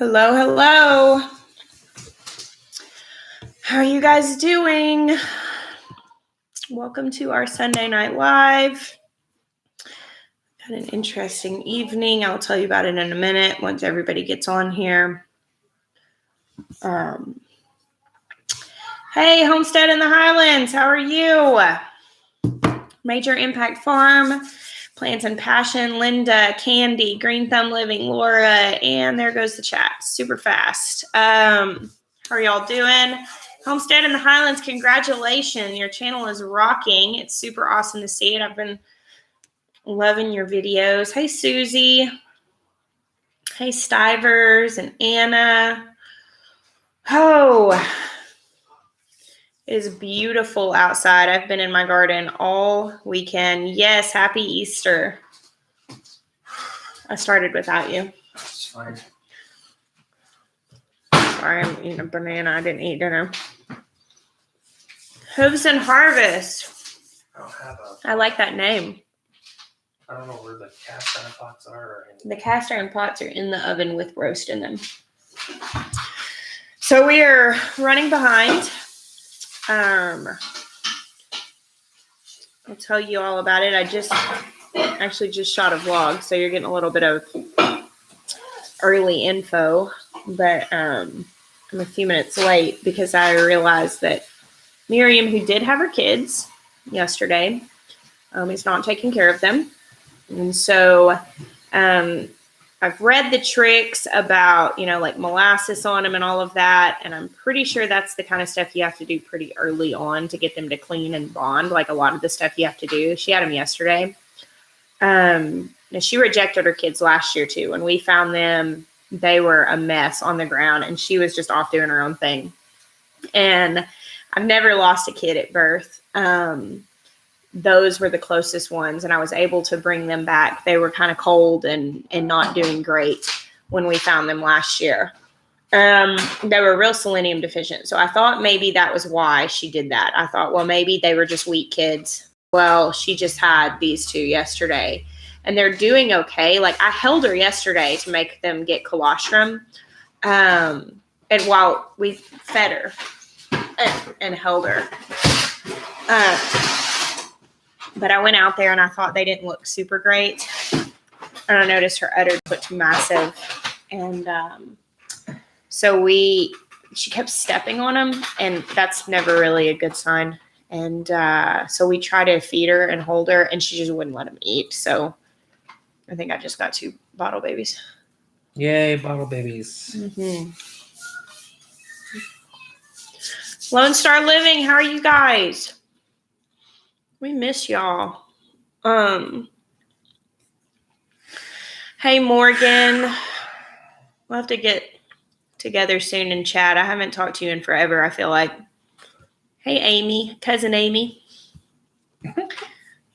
Hello, hello. How are you guys doing? Welcome to our Sunday Night Live. Had an interesting evening. I'll tell you about it in a minute once everybody gets on here. Hey, Homestead in the Highlands, how are you? Major Impact Farm, Plants and Passion, Linda, Candy, Green Thumb Living, Laura, and there goes the chat. Super fast. How are y'all doing? Homestead in the Highlands, congratulations. Your channel is rocking. It's super awesome to see it. I've been loving your videos. Hey, Susie. Hey, Stivers and Anna. Oh, it is beautiful outside. I've been in my garden all weekend. Yes, happy Easter. I started without you. It's fine. Sorry, I'm eating a banana. I didn't eat dinner. Hooves and Harvest. I don't have I like that name. I don't know where the cast iron pots are or anything. The cast iron pots are in the oven with roast in them. So we are running behind. I'll tell you all about it. I just shot a vlog, so you're getting a little bit of early info, but I'm a few minutes late because I realized that Miriam, who did have her kids yesterday, is not taking care of them. And so I've read the tricks about, like molasses on them and all of that. And I'm pretty sure that's the kind of stuff you have to do pretty early on to get them to clean and bond. Like a lot of the stuff you have to do. She had them yesterday. And she rejected her kids last year too. When we found them, they were a mess on the ground and she was just off doing her own thing. And I've never lost a kid at birth. Those were the closest ones, and I was able to bring them back. They were kind of cold and not doing great when we found them last year. They were real selenium deficient, so I thought maybe that was why she did that. I thought, well, maybe they were just weak kids. Well, she just had these two yesterday, and they're doing okay. Like, I held her yesterday to make them get colostrum, and while we fed her and held her. But I went out there and I thought they didn't look super great. And I noticed her udders looked massive. And so she kept stepping on them. And that's never really a good sign. And so we tried to feed her and hold her. And she just wouldn't let them eat. So I think I just got 2 bottle babies. Yay, bottle babies. Mm-hmm. Lone Star Living, how are you guys? We miss y'all. Hey, Morgan. We'll have to get together soon and chat. I haven't talked to you in forever, I feel like. Hey, Amy. Cousin Amy.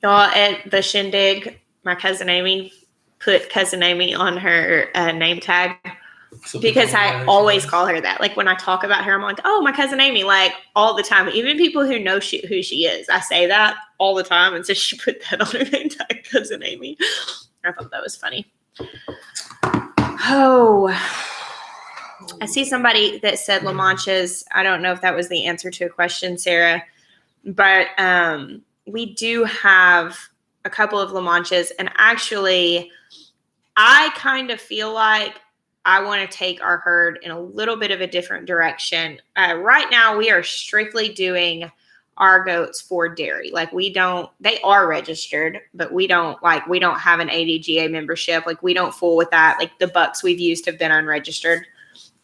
Y'all, at the shindig, my cousin Amy put Cousin Amy on her name tag. So because I always call her that. Like when I talk about her, I'm like, oh, my cousin Amy, like all the time. Even people who know who she is, I say that all the time. And so she put that on her name tag, Cousin Amy. I thought that was funny. Oh, I see somebody that said La Manchas. I don't know if that was the answer to a question, Sarah, but we do have a couple of La Manchas. And actually, I kind of feel like I want to take our herd in a little bit of a different direction. Right now, we are strictly doing our goats for dairy. Like they are registered, but we don't have an ADGA membership. Like we don't fool with that. Like the bucks we've used have been unregistered.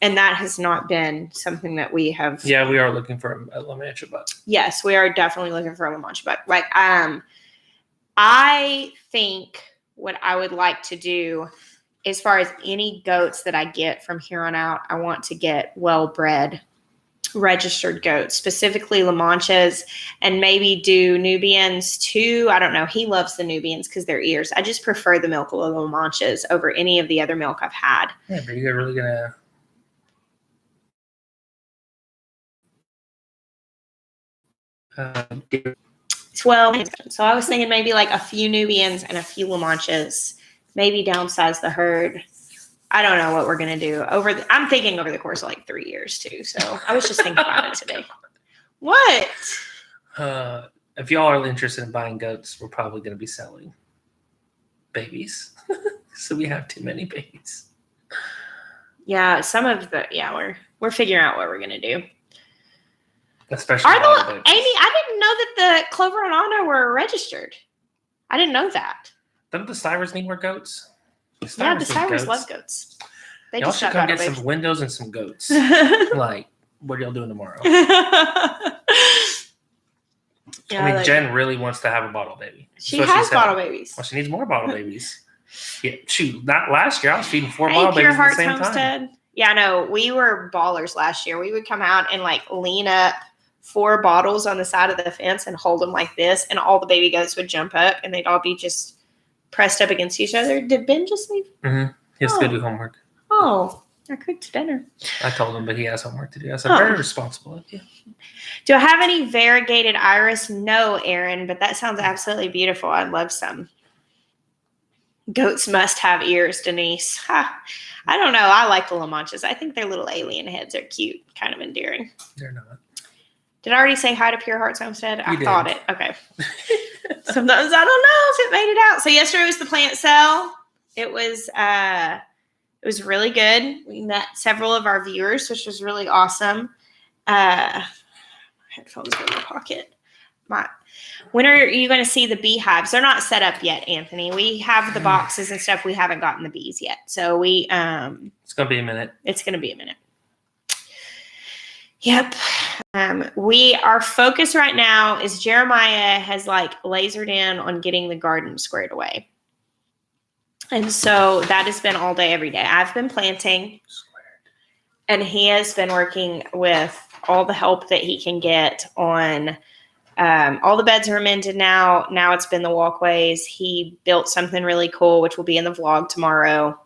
And that has not been something that we have. Yeah, we are looking for a La Mancha buck. Yes, we are definitely looking for a La Mancha buck. Like, I think what I would like to do as far as any goats that I get from here on out, I want to get well-bred, registered goats, specifically La Manchas, and maybe do Nubians too. I don't know. He loves the Nubians because they're ears. I just prefer the milk of the La Manchas over any of the other milk I've had. Yeah, but you're really going to... So I was thinking maybe like a few Nubians and a few La Manchas, maybe downsize the herd. I don't know what we're gonna do I'm thinking over the course of like 3 years too. So I was just thinking about it today. What? If y'all are interested in buying goats, we're probably going to be selling babies. So we have too many babies. Yeah, we're figuring out what we're gonna do. Especially Amy, babies. I didn't know that the Clover and Anna were registered. I didn't know that. Don't the Stivers need more goats? The Stivers love goats. They y'all just should come get some windows and some goats. Like, what are y'all doing tomorrow? Yeah, Jen really wants to have a bottle baby. She has bottle babies. Well, she needs more bottle babies. Yeah, shoot, not last year. I was feeding 4 bottle babies at the same time. Yeah, no, we were ballers last year. We would come out and like lean up 4 bottles on the side of the fence and hold them like this, and all the baby goats would jump up, and they'd all be just pressed up against each other. Did Ben just leave? Mm-hmm. He has to go do homework. Oh, I cooked dinner. I told him, but he has homework to do. I said, very responsible of you. Do I have any variegated iris? No, Aaron, but that sounds absolutely beautiful. I'd love some. Goats must have ears, Denise. Ha. I don't know. I like the La Manchas. I think their little alien heads are cute, kind of endearing. They're not. Did I already say hi to Pure Hearts Homestead? I did. thought it. Okay. Sometimes I don't know if it made it out. So yesterday was the plant sale. It was really good. We met several of our viewers, which was really awesome. Headphones go in my pocket. When are you going to see the beehives? They're not set up yet, Anthony. We have the boxes and stuff. We haven't gotten the bees yet. So it's going to be a minute. It's going to be a minute. Yep. Our focus right now is Jeremiah has like lasered in on getting the garden squared away. And so that has been all day, every day. I've been planting and he has been working with all the help that he can get on. All the beds are amended now. Now it's been the walkways. He built something really cool, which will be in the vlog tomorrow.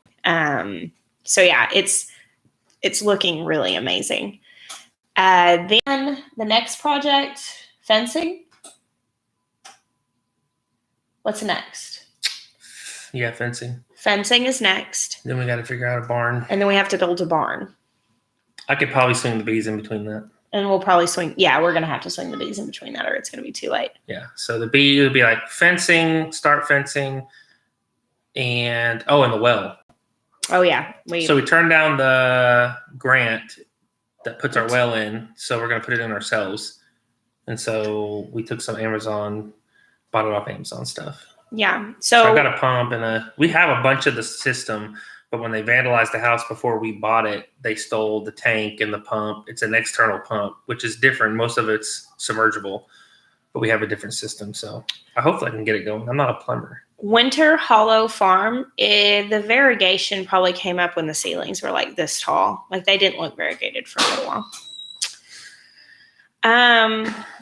So yeah, it's looking really amazing. Then the next project, fencing. What's next? Yeah, fencing. Fencing is next. Then we got to figure out a barn. And then we have to build a barn. I could probably swing the bees in between that. And we'll probably swing. Yeah, we're going to have to swing the bees in between that or it's going to be too late. Yeah. So the bee would be like fencing, start fencing, and the well. Oh, yeah. So we turned down the grant that puts our well in. So we're going to put it in ourselves. And so we took some Amazon, bought it off Amazon stuff. Yeah. So I got a pump we have a bunch of the system, but when they vandalized the house before we bought it, they stole the tank and the pump. It's an external pump, which is different. Most of it's submergible, but we have a different system. So I hope I can get it going. I'm not a plumber. Winter Hollow Farm, the variegation probably came up when the ceilings were like this tall. Like they didn't look variegated for a little while.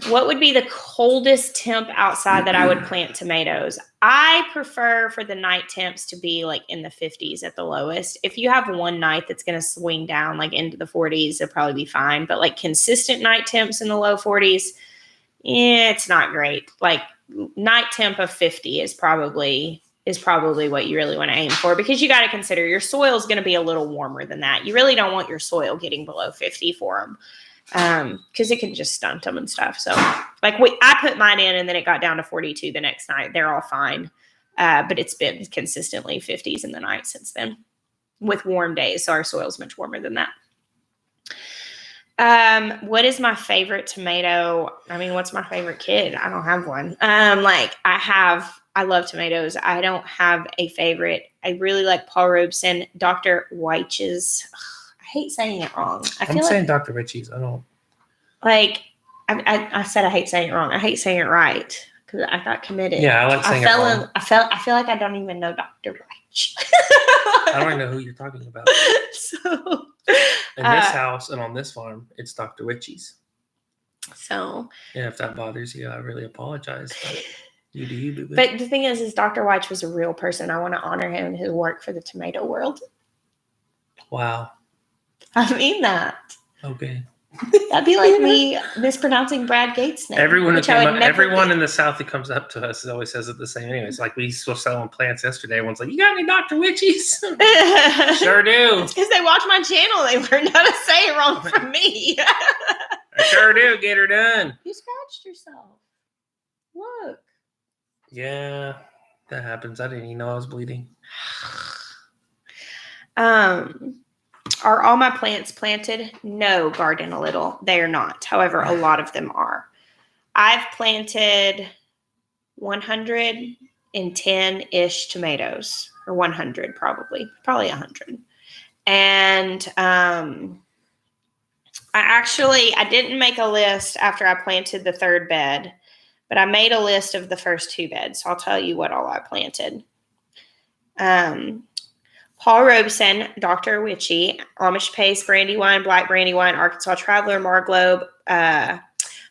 What would be the coldest temp outside that I would plant tomatoes? I prefer for the night temps to be like in the 50s at the lowest. If you have one night that's going to swing down like into the 40s, it'll probably be fine. But like consistent night temps in the low 40s, it's not great. Like night temp of 50 is probably what you really want to aim for because you got to consider your soil is going to be a little warmer than that. You really don't want your soil getting below 50 for them. Because it can just stunt them and stuff. So like I put mine in and then it got down to 42 the next night. They're all fine. But it's been consistently 50s in the night since then with warm days. So our soil's much warmer than that. What is my favorite tomato? I mean, what's my favorite kid? I don't have one. I love tomatoes. I don't have a favorite. I really like Paul Robeson, Dr. Weich's. I hate saying it wrong. I'm saying Dr. Ritchie's. I don't like. I said I hate saying it wrong. I hate saying it right because I got committed. Yeah, I like saying it wrong. I feel like I don't even know Dr. Reich. I don't even know who you're talking about. So in this house and on this farm, it's Dr. Ritchie's. So yeah, if that bothers you, I really apologize. But you do you, boo-boo. But the thing is Dr. Weich was a real person. I want to honor him who worked for the tomato world. Wow. I mean that. Okay. That'd be like me mispronouncing Brad Gates' name. Everyone Everyone in the South who comes up to us always says it the same. Anyways, like we were selling plants yesterday. Everyone's like, "You got any Dr. Witchies?" Sure do. It's because they watch my channel. They learned how to say it wrong from me. I sure do. Get her done. You scratched yourself. Look. Yeah, that happens. I didn't even know I was bleeding. Are all my plants planted? No, garden a little. They are not. However, a lot of them are. I've planted 110-ish tomatoes, or 100 probably 100. And I didn't make a list after I planted the third bed, but I made a list of the first two beds. So I'll tell you what all I planted. Paul Robeson, Dr. Witchy, Amish Paste, Brandywine, Black Brandywine, Arkansas Traveler, Marglobe,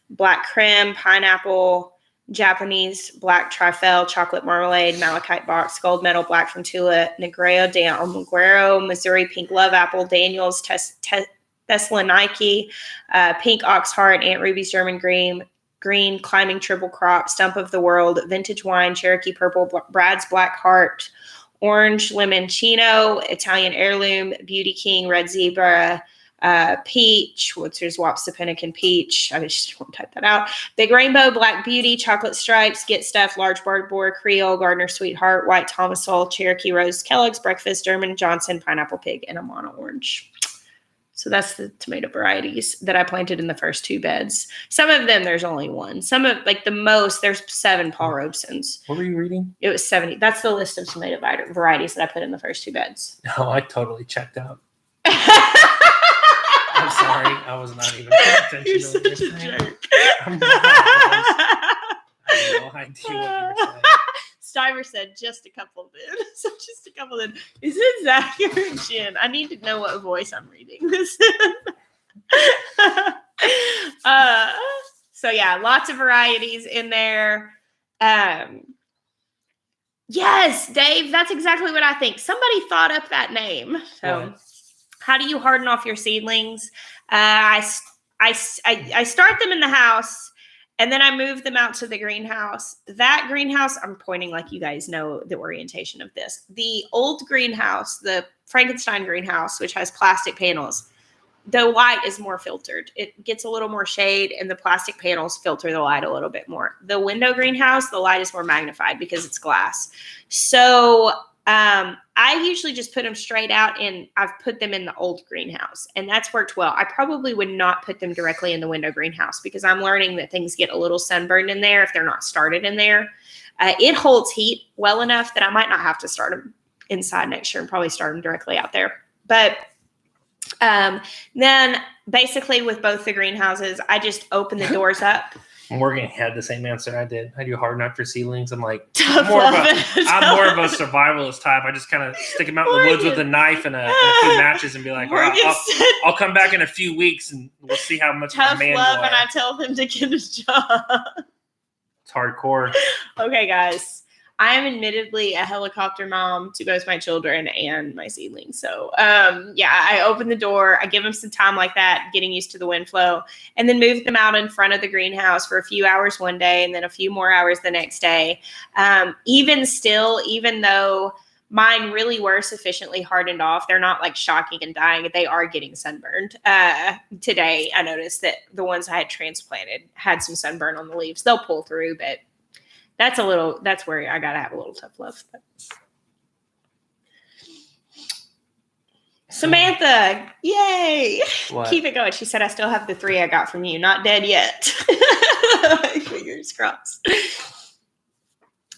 Black Creme, Pineapple, Japanese, Black Trifle, Chocolate Marmalade, Malachite Box, Gold Medal, Black from Tula, Negrero, Missouri Pink Love Apple, Daniels, Thessaloniki, Pink Oxheart, Aunt Ruby's German Green, Climbing Triple Crop, Stump of the World, Vintage Wine, Cherokee Purple, Brad's Black Heart, Orange Limoncino, Italian Heirloom, Beauty King, Red Zebra, Peach, there's Wapsipinicon Peach, I just won't type that out, Big Rainbow, Black Beauty, Chocolate Stripes, Get Stuff, Large Barred Boar, Creole, Gardner Sweetheart, White Tomasol, Cherokee Rose, Kellogg's Breakfast, German Johnson, Pineapple Pig, and a Mono Orange. So that's the tomato varieties that I planted in the first two beds. Some of them, there's only one. Some of, like the most, there's 7 Paul Robesons. What were you reading? It was 70. That's the list of tomato varieties that I put in the first two beds. Oh, I totally checked out. I'm sorry. I was not even paying attention. You're such a jerk. I'm not. I have no idea what you were saying. Stiver said just a couple then. So just a couple then. Is it Zach or Jen? I need to know what voice I'm reading this in. So yeah, lots of varieties in there. Yes, Dave, that's exactly what I think. Somebody thought up that name. So how do you harden off your seedlings? I start them in the house. And then I moved them out to the greenhouse. That greenhouse, I'm pointing like you guys know the orientation of this. The old greenhouse, the Frankenstein greenhouse, which has plastic panels, the light is more filtered. It gets a little more shade, and the plastic panels filter the light a little bit more. The window greenhouse, the light is more magnified because it's glass. So I usually just put them straight out, and I've put them in the old greenhouse, and that's worked well. I probably would not put them directly in the window greenhouse because I'm learning that things get a little sunburned in there if they're not started in there. It holds heat well enough that I might not have to start them inside next year and probably start them directly out there. But then basically with both the greenhouses, I just open the doors up. Morgan had the same answer I did. I do harden up for seedlings. I'm like, I'm more of a survivalist type. I just kind of stick them out in the woods with a knife and a few matches and be like, all right, I'll come back in a few weeks and we'll see how much tough man love, and I tell them to get a job. It's hardcore. Okay, guys. I am admittedly a helicopter mom to both my children and my seedlings. So, I open the door. I give them some time like that, getting used to the wind flow, and then move them out in front of the greenhouse for a few hours one day and then a few more hours the next day. Even though mine really were sufficiently hardened off, they're not like shocking and dying. They are getting sunburned. Today, I noticed that the ones I had transplanted had some sunburn on the leaves. They'll pull through, but that's where I gotta have a little tough love. But. Samantha, yay! What? Keep it going. She said, I still have the 3 I got from you. Not dead yet. Fingers crossed.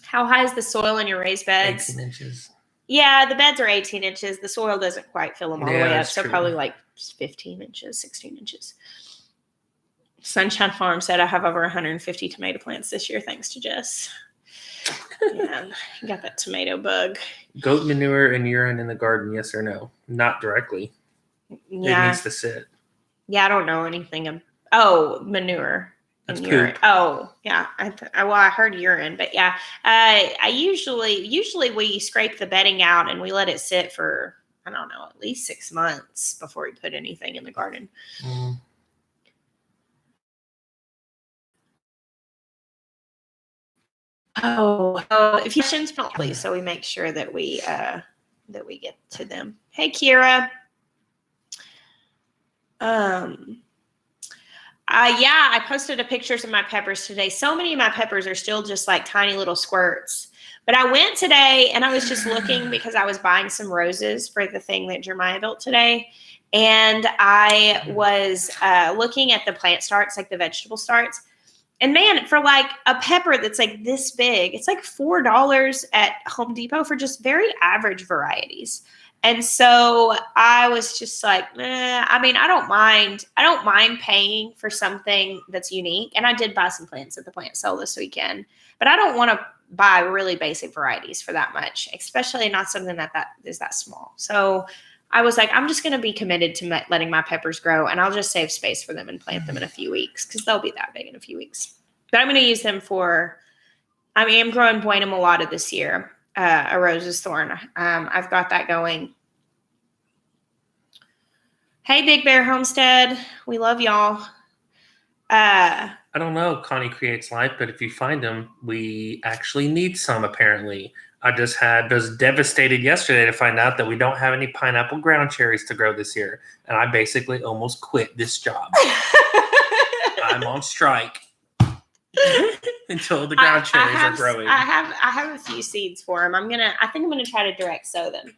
How high is the soil in your raised beds? 18 inches. Yeah, the beds are 18 inches. The soil doesn't quite fill them all the way up. So true. Probably like 15 inches, 16 inches. Sunshine Farm said I have over 150 tomato plants this year, thanks to Jess. Yeah, got that tomato bug. Goat manure and urine in the garden, yes or no? Not directly. Yeah. It needs to sit. Yeah, I don't know anything. Manure. That's and urine. poop. Oh, yeah. I heard urine, but yeah. I usually we scrape the bedding out and we let it sit for, I don't know, at least 6 months before we put anything in the garden. Mm. If you questions, please, so we make sure that we get to them. Hey, Kira. I posted a pictures of my peppers today. So many of my peppers are still just like tiny little squirts. But I went today and I was just looking because I was buying some roses for the thing that Jeremiah built today. And I was looking at the plant starts, like the vegetable starts. And man, for like a pepper that's like this big, it's like $4 at Home Depot for just very average varieties. And so I was just like, I mean, I don't mind paying for something that's unique. And I did buy some plants at the plant sale this weekend, but I don't want to buy really basic varieties for that much, especially not something that is that small. So I was like, I'm just going to be committed to letting my peppers grow, and I'll just save space for them and plant them in a few weeks because they'll be that big in a few weeks. But I'm going to use them I'm growing Buena Mulata this year, a rose's thorn. I've got that going. Hey, Big Bear Homestead. We love y'all. I don't know, Connie Creates Life, but if you find them, we actually need some, apparently. I was devastated yesterday to find out that we don't have any pineapple ground cherries to grow this year. And I basically almost quit this job. I'm on strike until the ground cherries are growing. I have a few seeds for them. I think I'm gonna try to direct sow them.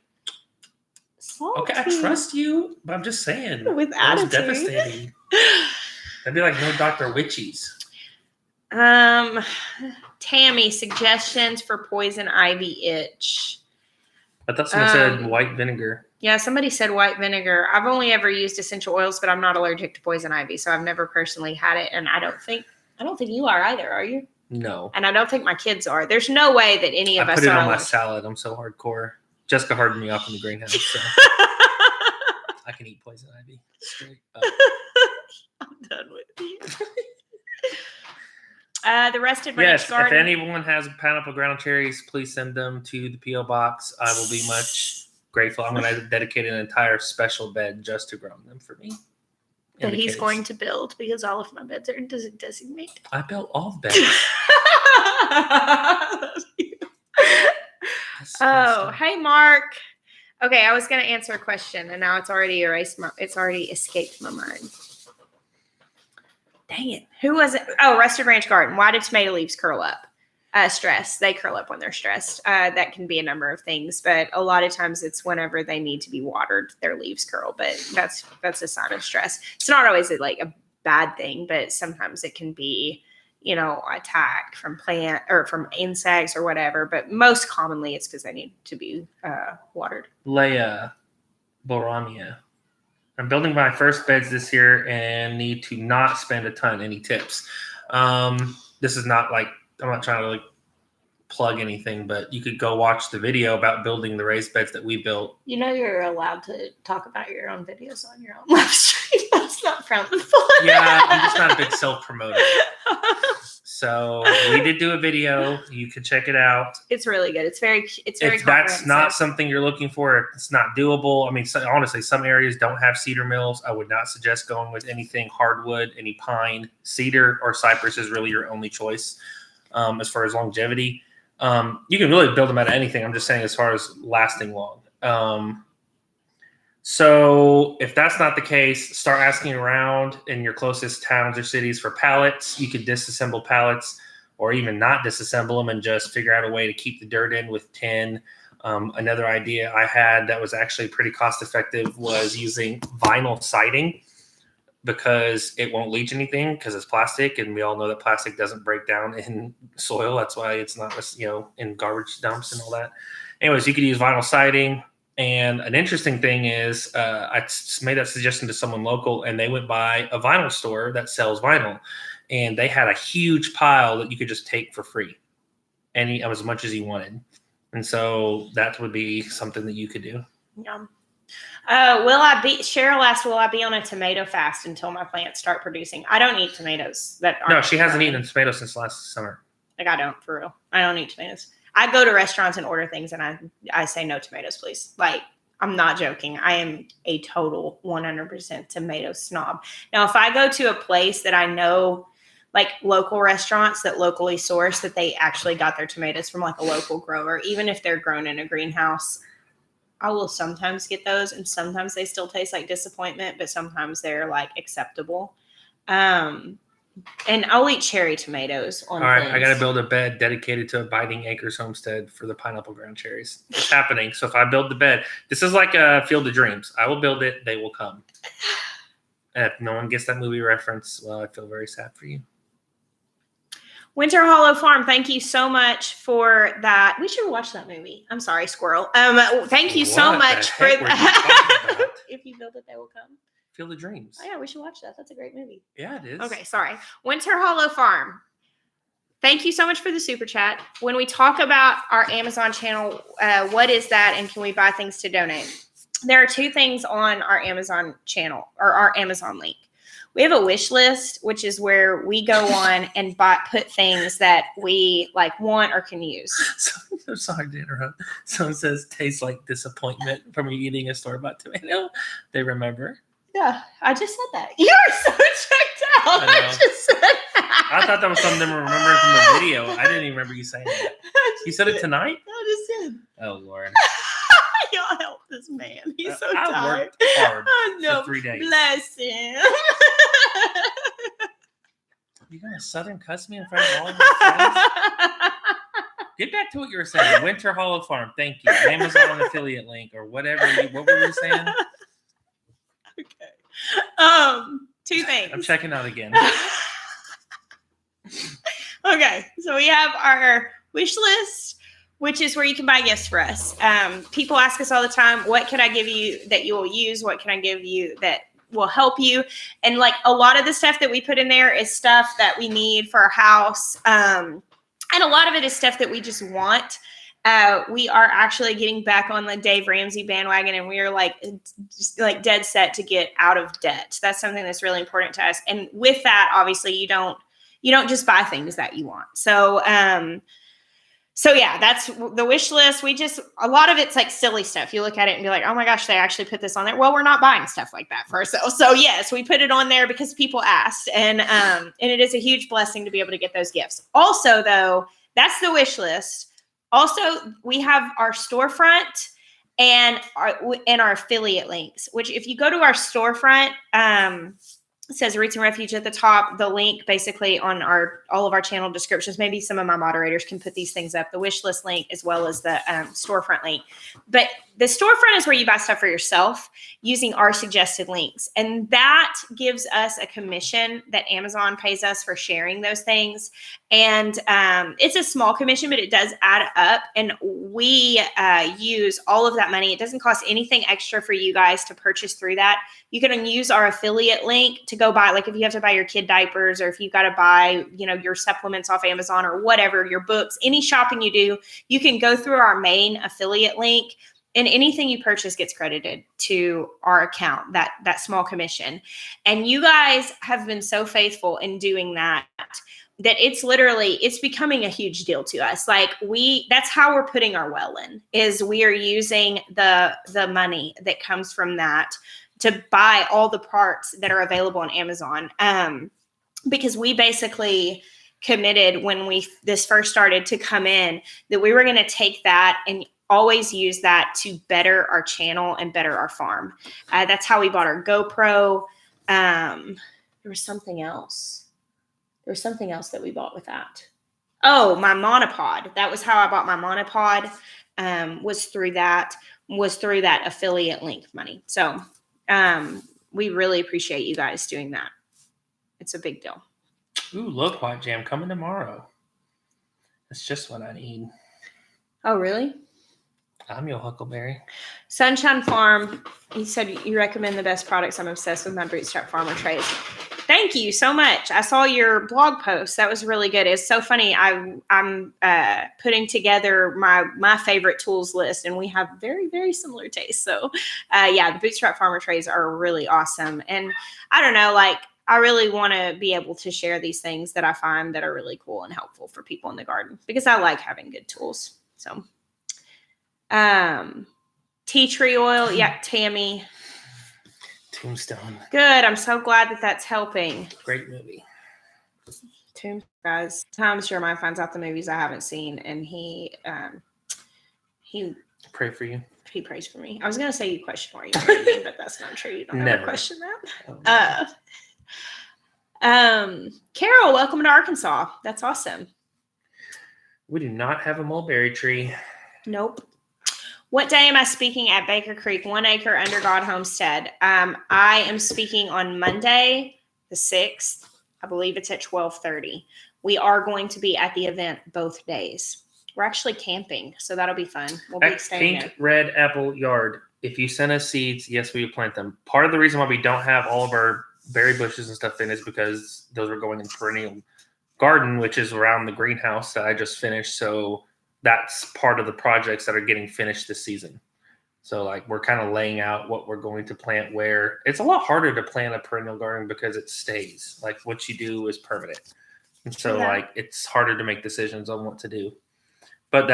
Salty. Okay, I trust you, but I'm just saying. With that was attitude. devastating. That'd be like no Dr. Witchies. Tammy, suggestions for poison ivy itch. I thought someone said white vinegar. Yeah, somebody said white vinegar. I've only ever used essential oils, but I'm not allergic to poison ivy, so I've never personally had it, and I don't think you are either, are you? No. And I don't think my kids are. There's no way that any of us are. I put it on my salad. I'm so hardcore. Jessica hardened me off in the greenhouse, so I can eat poison ivy straight up. I'm done with you. The Rested Ranch Garden. If anyone has pineapple ground cherries, please send them to the P.O. Box. I will be much grateful. I'm going to dedicate an entire special bed just to grow them for me. That he's going to build because all of my beds are designated. I built all the beds. Oh, hey, Mark. Okay, I was going to answer a question, and now it's already escaped my mind. Dang it. Who was it? Oh, Rested Ranch Garden. Why do tomato leaves curl up? Stress. They curl up when they're stressed. That can be a number of things, but a lot of times it's whenever they need to be watered, their leaves curl, but that's a sign of stress. It's not always like a bad thing, but sometimes it can be, attacked from plant or from insects or whatever, but most commonly it's because they need to be watered. Leia Boramia. I'm building my first beds this year and need to not spend a ton. Any tips? This is not like, I'm not trying to like plug anything, but you could go watch the video about building the raised beds that we built. You're allowed to talk about your own videos on your own live stream. That's not frowned upon. Yeah, I'm just not a big self-promoter. So we did do a video. You can check it out. It's really good. It's very if that's not something you're looking for, it's not doable. I mean, honestly, some areas don't have cedar mills. I would not suggest going with anything hardwood, any pine. Cedar or cypress is really your only choice as far as longevity. You can really build them out of anything. I'm just saying as far as lasting long. So if that's not the case, start asking around in your closest towns or cities for pallets. You could disassemble pallets or even not disassemble them and just figure out a way to keep the dirt in with tin. Another idea I had that was actually pretty cost effective was using vinyl siding because it won't leach anything because it's plastic. And we all know that plastic doesn't break down in soil. That's why it's not, in garbage dumps and all that. Anyways, you could use vinyl siding. And an interesting thing is I made that suggestion to someone local, and they went by a vinyl store that sells vinyl. And they had a huge pile that you could just take for free, as much as you wanted. And so that would be something that you could do. Yeah. Cheryl asked, will I be on a tomato fast until my plants start producing? I don't eat tomatoes. No, she hasn't eaten tomatoes since last summer. Like, I don't, for real. I don't eat tomatoes. I go to restaurants and order things, and I say no tomatoes, please. Like, I'm not joking. I am a total 100% tomato snob. Now, if I go to a place that I know, like local restaurants that locally source, that they actually got their tomatoes from like a local grower, even if they're grown in a greenhouse. I will sometimes get those, and sometimes they still taste like disappointment, but sometimes they're like acceptable. And I'll eat cherry tomatoes on All right, things. I got to build a bed dedicated to Abiding Acres Homestead for the pineapple ground cherries. It's happening. So if I build the bed, this is like a Field of Dreams. I will build it. They will come. And if no one gets that movie reference, well, I feel very sad for you. Winter Hollow Farm, thank you so much for that. We should watch that movie. I'm sorry, squirrel. Thank you so much for that. If you build it, they will come. Field of Dreams. Oh, yeah, we should watch that. That's a great movie. Yeah, it is. Okay, sorry. Winter Hollow Farm. Thank you so much for the super chat. When we talk about our Amazon channel, what is that, and can we buy things to donate? There are two things on our Amazon channel, or our Amazon link. We have a wish list, which is where we go on and put things that we like want or can use. I'm sorry to interrupt. Someone says tastes like disappointment from eating a store-bought tomato. They remember. Yeah, I just said that. You are so checked out. I just said that. I thought that was something I remember from the video. I didn't even remember you saying that. You said it tonight? I just did. Oh, Lord. Y'all help this man. He's so I tired. Worked hard for 3 days. Bless him. You gonna Southern cuss me in front of all of my friends? Get back to what you were saying. Winter Hollow Farm. Thank you. Amazon affiliate link or whatever. What were you saying? Okay. Two things. I'm checking out again. Okay, so we have our wish list, which is where you can buy gifts for us. People ask us all the time, what can I give you that you will use? What can I give you that will help you? And like a lot of the stuff that we put in there is stuff that we need for our house. And a lot of it is stuff that we just want. We are actually getting back on the Dave Ramsey bandwagon, and we are like dead set to get out of debt. That's something that's really important to us. And with that, obviously you don't just buy things that you want. So yeah, that's the wish list. A lot of it's like silly stuff. You look at it and be like, oh my gosh, they actually put this on there. Well, we're not buying stuff like that for ourselves. So yes, we put it on there because people asked, and it is a huge blessing to be able to get those gifts. Also though, that's the wish list. Also, we have our storefront and our affiliate links, which if you go to our storefront, it says Roots and Refuge at the top. The link basically on all of our channel descriptions. Maybe some of my moderators can put these things up. The wish list link as well as the storefront link. But the storefront is where you buy stuff for yourself using our suggested links. And that gives us a commission that Amazon pays us for sharing those things. And it's a small commission, but it does add up. And we use all of that money. It doesn't cost anything extra for you guys to purchase through that. You can use our affiliate link to go buy, like if you have to buy your kid diapers, or if you've got to buy, your supplements off Amazon or whatever, your books, any shopping you do, you can go through our main affiliate link, and anything you purchase gets credited to our account, that small commission. And you guys have been so faithful in doing that it's becoming a huge deal to us. Like that's how we're putting our well in, is we are using the money that comes from that to buy all the parts that are available on Amazon. Because we basically committed when this first started to come in that we were going to take that and always use that to better our channel and better our farm. That's how we bought our GoPro. There was something else. There was something else that we bought with that. Oh, my monopod. That was how I bought my monopod. Was through that affiliate link money. So we really appreciate you guys doing that. It's a big deal. Ooh, look, White Jam coming tomorrow. That's just what I need. Oh, really? I'm your Huckleberry. Sunshine Farm. He said you recommend the best products. I'm obsessed with my bootstrap farmer trays. Thank you so much. I saw your blog post. That was really good. It's so funny. I'm putting together my favorite tools list, and we have very, very similar tastes. So, the bootstrap farmer trays are really awesome. And I don't know, I really want to be able to share these things that I find that are really cool and helpful for people in the garden, because I like having good tools. So, tea tree oil. Yeah, Tammy. Tombstone. Good. I'm so glad that that's helping. Great movie. Guys, sometimes Jeremiah finds out the movies I haven't seen, and he Pray for you. he prays for me. I was gonna say you question why you pray for me, but that's not true. You don't Never ever question Oh, that. Carol, welcome to Arkansas. That's awesome. we do not have a mulberry tree. Nope. What day am I speaking at Baker Creek, 1 acre under God homestead? I am speaking on Monday, the 6th. I believe it's at 12:30. We are going to be at the event both days. We're actually camping, so that'll be fun. We'll be At staying Pink there. Red Apple Yard. If you send us seeds, yes, we will plant them. Part of the reason why we don't have all of our berry bushes and stuff in is because those are going in perennial garden, which is around the greenhouse that I just finished. So that's part of the projects that are getting finished this season. So like we're kind of laying out what we're going to plant where. It's a lot harder to plant a perennial garden because it stays. Like what you do is permanent. And so like it's harder to make decisions on what to do. But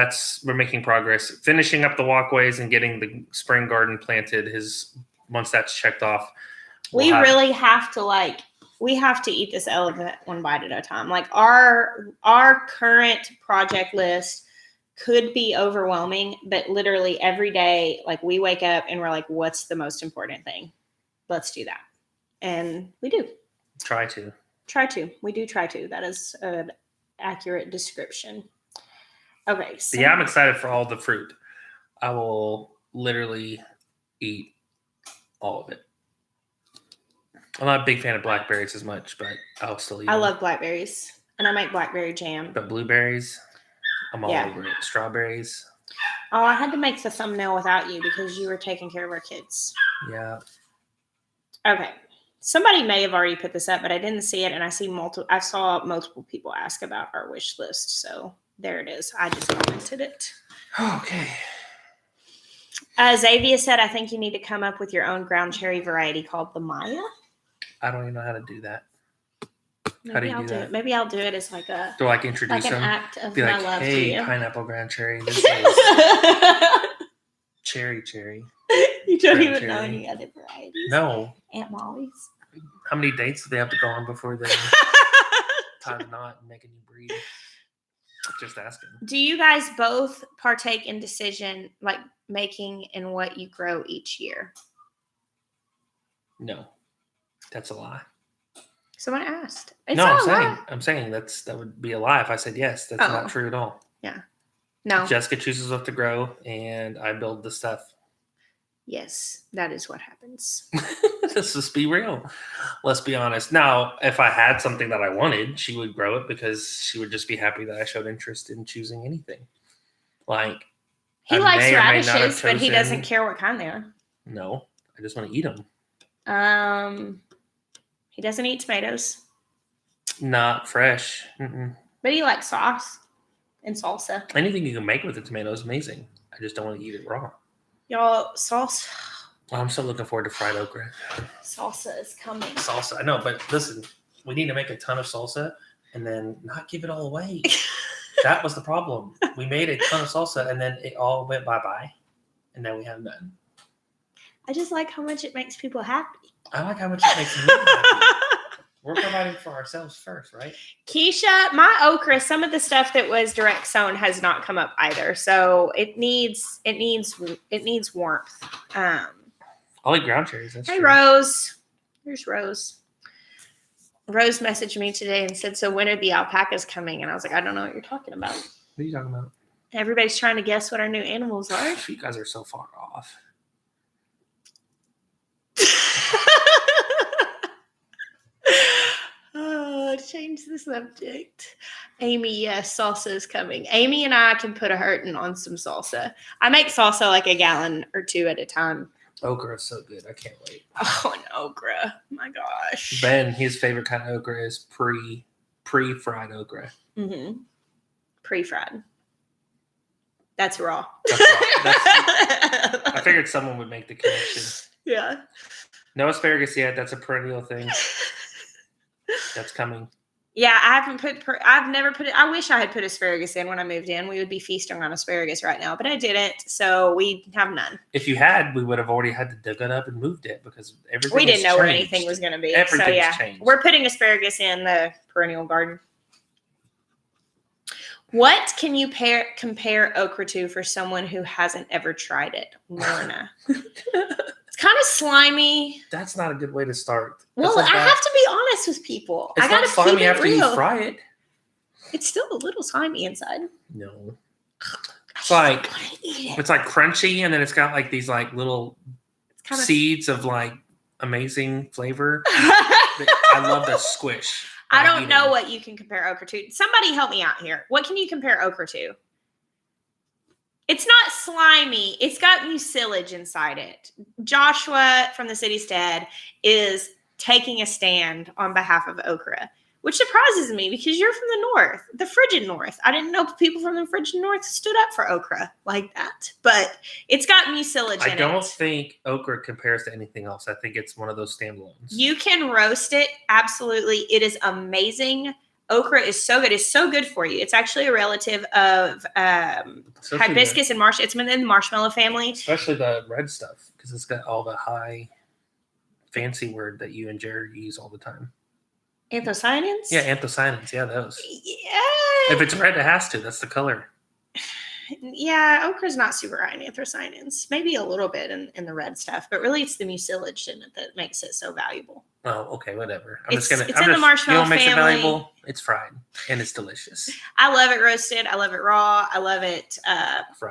we're making progress. Finishing up the walkways and getting the spring garden planted once that's checked off. We really have to eat this elephant one bite at a time. Like our current project list could be overwhelming, but literally every day, like we wake up and we're like, what's the most important thing? Let's do that. And we do. Try to. We do try to. That is an accurate description. Okay. So yeah, I'm excited for all the fruit. I will literally eat all of it. I'm not a big fan of blackberries as much, but I'll still eat them. I love blackberries, and I make blackberry jam. But blueberries, I'm all over it. Strawberries. Oh, I had to make the thumbnail without you because you were taking care of our kids. Yeah. Okay. Somebody may have already put this up, but I didn't see it, and I saw multiple people ask about our wish list. So there it is. I just commented it. Okay. Xavier said, I think you need to come up with your own ground cherry variety called the Maya. I don't even know how to do that. Maybe I'll do it. Maybe I'll do it as like a to like introduce an them. act of Be my like, love hey, to you. pineapple ground cherry. This is cherry. You don't ground even cherry. know any other varieties. No. Aunt Molly's. How many dates do they have to go on before they tie the knot and make a new breed? Just asking. Do you guys both partake in decision like making in what you grow each year? No, that's a lie. Someone asked. I'm saying that would be a lie if I said yes. That's not true at all. Yeah. No. Jessica chooses what to grow, and I build the stuff. Yes, that is what happens. Let's just be real. Let's be honest. Now, if I had something that I wanted, she would grow it because she would just be happy that I showed interest in choosing anything. Like he likes radishes, but he doesn't care what kind they are. No, I just want to eat them. He doesn't eat tomatoes. Not fresh. But he likes sauce and salsa. Anything you can make with a tomato is amazing. I just don't want to eat it raw. Y'all, salsa. I'm so looking forward to fried okra. Salsa is coming. Salsa, I know, but listen, we need to make a ton of salsa and then not give it all away. That was the problem. We made a ton of salsa and then it all went bye-bye. And now we have none. I just like how much it makes people happy. I like how much it makes me happy. We're providing for ourselves first, right? Keisha, my okra, some of the stuff that was direct sown has not come up either. So it needs warmth. I'll eat ground cherries. That's hey, true. Rose. Here's Rose. Rose messaged me today and said, so when are the alpacas coming? And I was like, I don't know what you're talking about. What are you talking about? Everybody's trying to guess what our new animals are. You guys are so far off. Change the subject. Amy, yes, salsa is coming. Amy and I can put a hurting on some salsa. I make salsa like a gallon or two at a time. Okra is so good. I can't wait. Oh, an okra. My gosh. Ben, his favorite kind of okra is pre-fried okra. Mm-hmm. Pre-fried. That's raw. I figured someone would make the connection. Yeah. No asparagus yet. That's a perennial thing. That's coming. Yeah, I've never put it. I wish I had put asparagus in when I moved in. We would be feasting on asparagus right now, but I didn't. So we have none. If you had, we would have already had to dig it up and moved it because everything. We didn't know where anything was going to be. Everything's so yeah, changed. we're putting asparagus in the perennial garden. What can you compare okra to for someone who hasn't ever tried it? Lorna. It's kind of slimy. That's not a good way to start. Well, I have to be honest with people. It's I gotta not slimy keep it after real. you fry it. It's still a little slimy inside. No. It's like crunchy, and then it's got like these like little seeds of like amazing flavor. I love the squish. I don't know what you can compare okra to. Somebody help me out here. What can you compare okra to? It's not slimy. It's got mucilage inside it. Joshua from the City Stead is taking a stand on behalf of okra, which surprises me because you're from the north, the frigid north. I didn't know people from the frigid north stood up for okra like that, but it's got mucilage in it. I don't think okra compares to anything else. I think it's one of those standalones. You can roast it. Absolutely. It is amazing. Okra is so good. It's so good for you. It's actually a relative of hibiscus and marsh. It's in the marshmallow family. Especially the red stuff, because it's got all the high fancy word that you and Jared use all the time. Anthocyanins? Yeah, anthocyanins. Yeah, those. Yeah. If it's red, it has to. That's the color. Yeah, okra's not super high in anthocyanins. Maybe a little bit in the red stuff, but really it's the mucilage in it that makes it so valuable. Oh, okay, whatever. It's in the marshmallow family. Makes it valuable? It's fried, and it's delicious. I love it roasted. I love it raw. I love it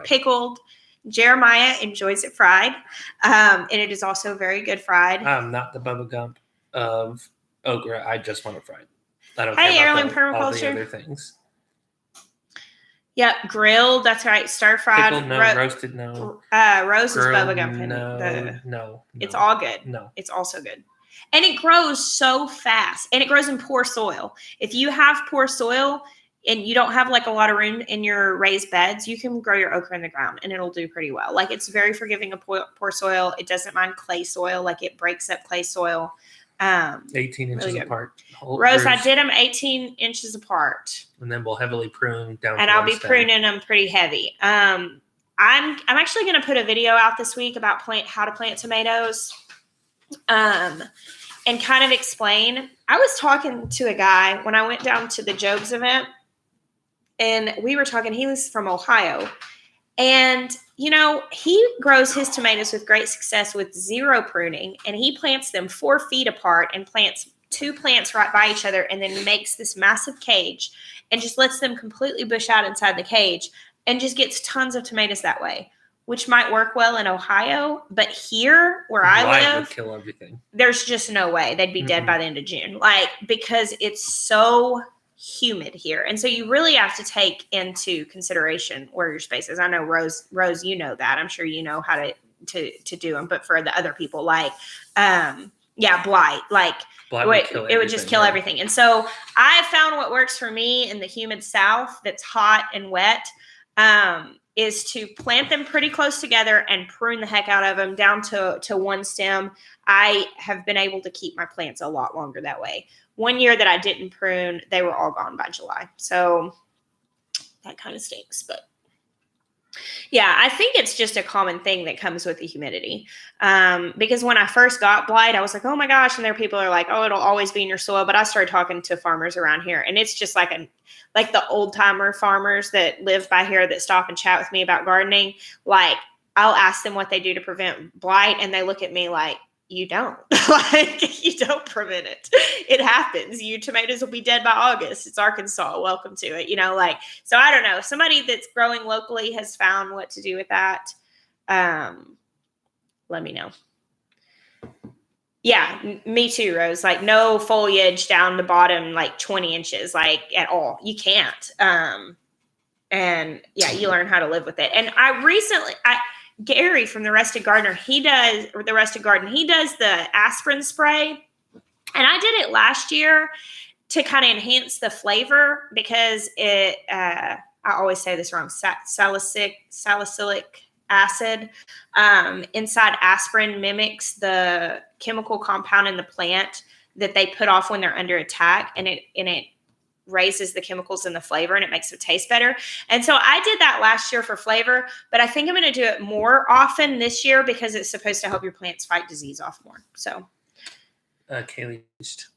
pickled. Jeremiah enjoys it fried, and it is also very good fried. I'm not the Bubba Gump of okra. I just want it fried. I don't care about permaculture. All the other things. Yep, grilled. That's right. Stir fried. Pickled, no. Roasted, no. Roast is Bubba Gump. No. It's all good. No. It's also good. And it grows so fast. And it grows in poor soil. If you have poor soil and you don't have like a lot of room in your raised beds, you can grow your okra in the ground and it'll do pretty well. Like it's very forgiving of poor soil. It doesn't mind clay soil. Like it breaks up clay soil. 18 inches really apart. Rose, I did them 18 inches apart. And then we'll heavily prune down. And I'll be pruning them pretty heavy. I'm actually going to put a video out this week about how to plant tomatoes. And kind of explain. I was talking to a guy when I went down to the Jobs event, and we were talking. He was from Ohio, and he grows his tomatoes with great success with zero pruning, and he plants them 4 feet apart and plants 2 plants right by each other, and then makes this massive cage and just lets them completely bush out inside the cage and just gets tons of tomatoes that way, which might work well in Ohio, but here where I live, would kill everything. There's just no way. They'd be dead by the end of June. Because it's so humid here. And so you really have to take into consideration where your space is. I know Rose, you know that. I'm sure you know how to do them, but for the other people, blight. It would just kill everything. And so I found what works for me in the humid South that's hot and wet, is to plant them pretty close together and prune the heck out of them down to one stem. I have been able to keep my plants a lot longer that way. One year that I didn't prune, they were all gone by July. So that kind of stinks, but yeah, I think it's just a common thing that comes with the humidity. Because when I first got blight, I was like, oh my gosh. And there people are like, oh, it'll always be in your soil. But I started talking to farmers around here, and it's just like the old timer farmers that live by here that stop and chat with me about gardening. Like I'll ask them what they do to prevent blight, and they look at me like, you don't. You don't prevent it. It happens. Your tomatoes will be dead by August. It's Arkansas. Welcome to it. So I don't know. Somebody that's growing locally has found what to do with that. Let me know. Yeah, me too, Rose. No foliage down the bottom, 20 inches, at all. You can't. And yeah, you learn how to live with it. And Gary from the Rusted Garden, he does the aspirin spray. And I did it last year to kind of enhance the flavor because it, I always say this wrong, salicylic acid inside aspirin mimics the chemical compound in the plant that they put off when they're under attack. And it raises the chemicals in the flavor and it makes it taste better. And so I did that last year for flavor, but I think I'm going to do it more often this year because it's supposed to help your plants fight disease off more. So Kaylee.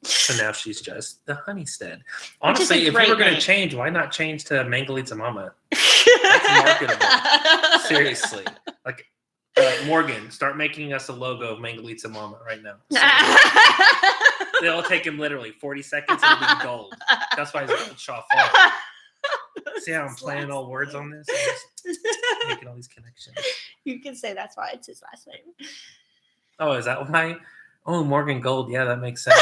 So now she's just the Homestead. Which is a Honestly, if you great were going to name. change, why not change to Mangalitsa Mama? That's marketable. Seriously. Like, Morgan, start making us a logo of Mangalitsa Mama right now. So it'll take him literally 40 seconds and it'll be gold. That's why he's Gold Shaw Farm. See how I'm playing all words on this? I'm just making all these connections. You can say that's why it's his last name. Oh, is that why? Oh, Morgan Gold. Yeah, that makes sense.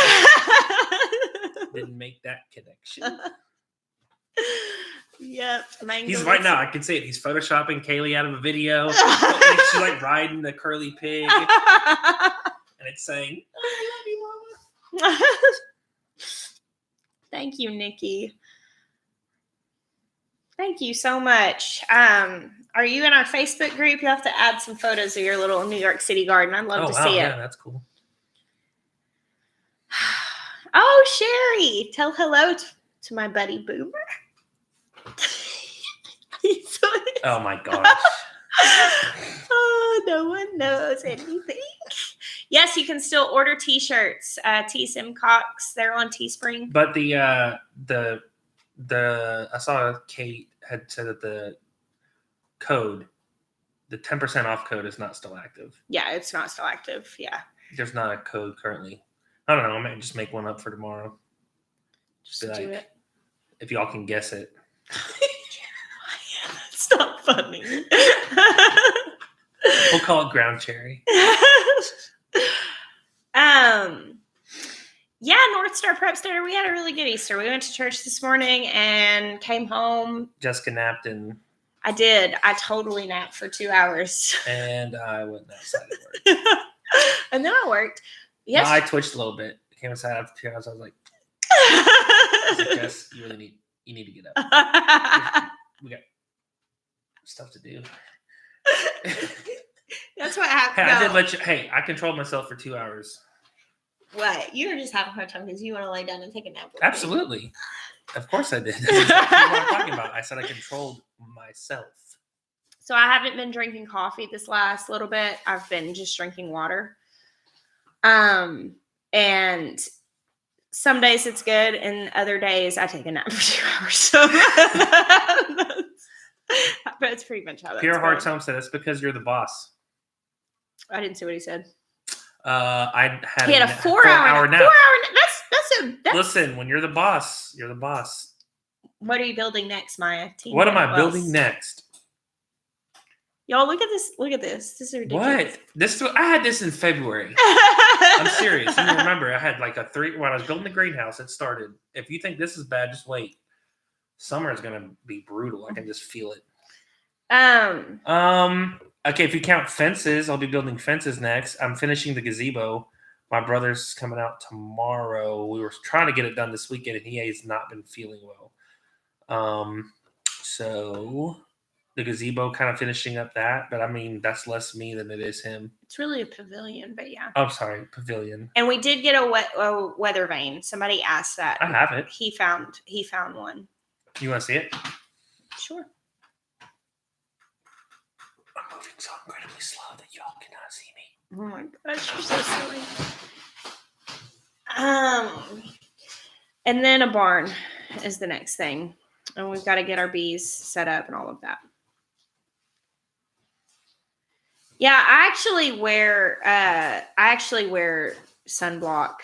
Didn't make that connection. Yep. He's right now. I can see it. He's photoshopping Kaylee out of a video. She's like riding the curly pig, and it's saying, "I love you, Mama." Thank you, Nikki. Thank you so much. Are you in our Facebook group? You have to add some photos of your little New York City garden. I'd love to see it. Yeah, that's cool. Oh, Sherry, tell hello to my buddy Boomer. Oh my gosh. Oh, no one knows anything. Yes, you can still order t-shirts. T Simcox, they're on Teespring. But I saw Kate had said that the code, the 10% off code, is not still active. Yeah, it's not still active. Yeah. There's not a code currently. I don't know. I might just make one up for tomorrow. Just do it. If y'all can guess it. It's not funny. We'll call it ground cherry. Yeah, North Star Prep Center. We had a really good Easter. We went to church this morning and came home. Jessica napped and I did. I totally napped for 2 hours. And I went outside of work. And then I worked. Yes. No, I twitched a little bit. Came outside after 2 hours. I was like, Jess, you need to get up. We got stuff to do. That's what happened. Hey, I did let you. Hey, I controlled myself for 2 hours. What? You were just having a hard time because you want to lay down and take a nap. Absolutely. Of course I did. That's exactly what I'm talking about. I said I controlled myself. So I haven't been drinking coffee this last little bit. I've been just drinking water. And some days it's good, and other days I take a nap for 2 hours. So that's pretty much how that's Pierre going. Hartome said it's because you're the boss. I didn't see what he said. He had a 4 hour nap. 4 hour nap. That's Listen, when you're the boss, you're the boss. What are you building next, Maya? What am I building next? Y'all, look at this. Look at this. This is ridiculous. What? I had this in February. I'm serious. You remember, I had like when I was building the greenhouse, it started. If you think this is bad, just wait. Summer is going to be brutal. I can just feel it. Okay, if you count fences, I'll be building fences next. I'm finishing the gazebo. My brother's coming out tomorrow. We were trying to get it done this weekend, and he has not been feeling well. So the gazebo, kind of finishing up that. But I mean, that's less me than it is him. It's really a pavilion, but yeah. I'm sorry, pavilion. And we did get a weather vane. Somebody asked that. I have it. He found one. You want to see it? Sure. I'm moving so incredibly slow that y'all cannot see me. Oh my gosh, you're so silly. And then a barn is the next thing. And we've got to get our bees set up and all of that. Yeah, I actually wear sunblock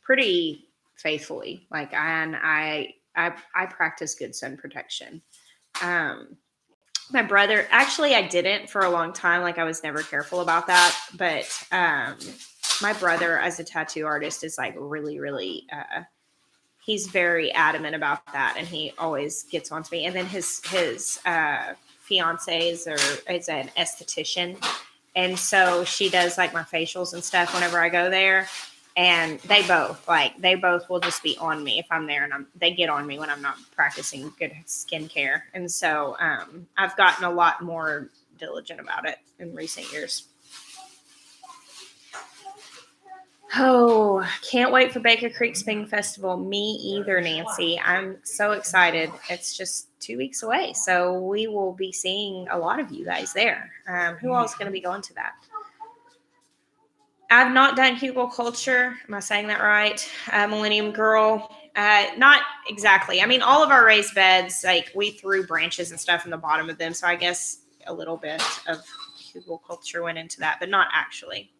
pretty faithfully. Like I practice good sun protection. My brother, actually, I didn't for a long time. Like I was never careful about that. But my brother, as a tattoo artist, is like really, really. He's very adamant about that, and he always gets on to me. And then his fiance is an esthetician, and so she does like my facials and stuff whenever I go there. And they both will just be on me if I'm there, and they get on me when I'm not practicing good skincare. And so I've gotten a lot more diligent about it in recent years. Oh, can't wait for Baker Creek Spring Festival. Me either, Nancy. I'm so excited. It's just 2 weeks away, so we will be seeing a lot of you guys there. Who else is going to be going to that? I've not done hugelkultur. Am I saying that right? Millennium Girl. Not exactly. I mean, all of our raised beds, like we threw branches and stuff in the bottom of them. So I guess a little bit of hugelkultur went into that, but not actually.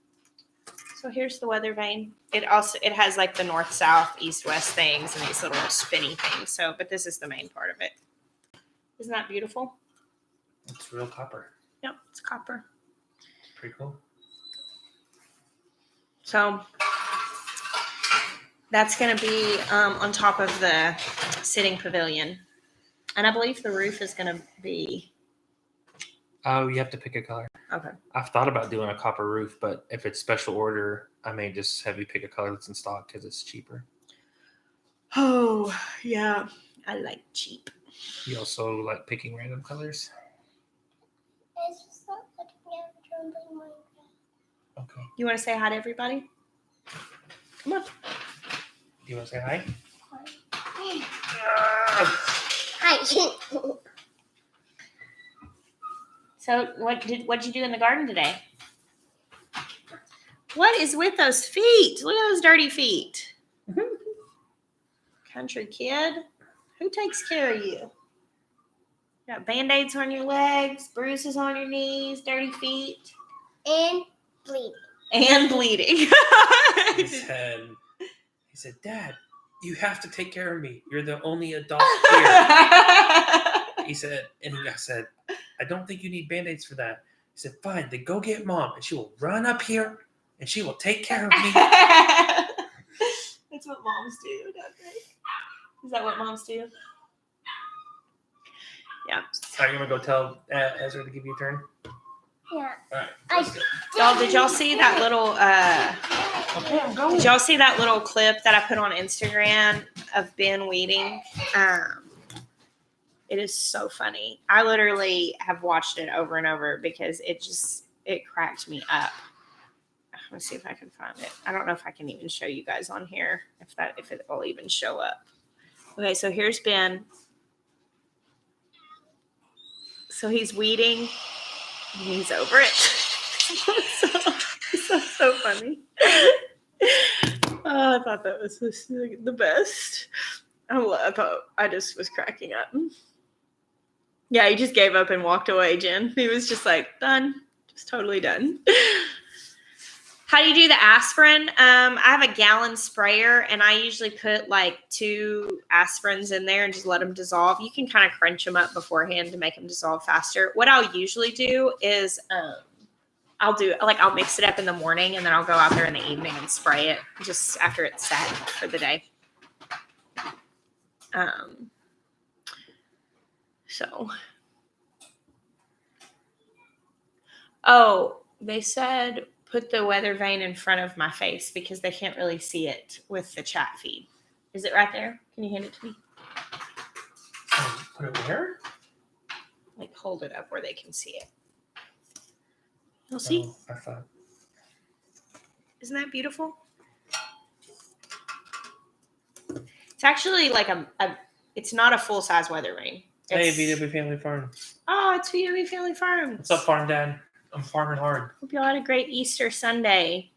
So here's the weather vane. It has like the north, south, east, west things and these little spinny things. So, but this is the main part of it. Isn't that beautiful? It's real copper. Yep, it's copper. Pretty cool. So that's going to be on top of the sitting pavilion. And I believe the roof is going to be... Oh, you have to pick a color. Okay. I've thought about doing a copper roof, but if it's special order, I may just have you pick a color that's in stock because it's cheaper. Oh, yeah. I like cheap. You also like picking random colors? It's just not putting out trembling Minecraft. Okay. You want to say hi to everybody? Come on. Do you want to say hi? Hi. So what'd you do in the garden today? What is with those feet? Look at those dirty feet. Country kid. Who takes care of you? Got Band-Aids on your legs, bruises on your knees, dirty feet. And bleeding. And bleeding. He said, Dad, you have to take care of me. You're the only adult here. He said, I said, I don't think you need Band-Aids for that. He said, fine, then go get Mom, and she will run up here, and she will take care of me. That's what moms do, don't they? Is that what moms do? Yeah. Are you going to go tell Ezra to give you a turn? Yeah. All right. Y'all, did y'all see that little Okay, I'm going. did y'all see that little clip that I put on Instagram of Ben weeding? It is so funny. I literally have watched it over and over because it cracked me up. Let me see if I can find it. I don't know if I can even show you guys on here if it will even show up. Okay, so here's Ben. So he's weeding. And he's over it. so funny. Oh, I thought that was the best. I just was cracking up. Yeah, he just gave up and walked away, Jen. He was just like, done. Just totally done. How do you do the aspirin? I have a gallon sprayer, and I usually put like 2 aspirins in there and just let them dissolve. You can kind of crunch them up beforehand to make them dissolve faster. What I'll usually do is I'll mix it up in the morning, and then I'll go out there in the evening and spray it just after it's set for the day. They said put the weather vane in front of my face because they can't really see it with the chat feed. Is it right there? Can you hand it to me? Put it where? Like hold it up where they can see it. You'll see. Oh, I thought. Isn't that beautiful? It's actually like it's not a full-size weather vane. Hey, VW Family Farm. Oh, it's VW Family Farm. What's up, Farm Dad? I'm farming hard. Hope y'all had a great Easter Sunday.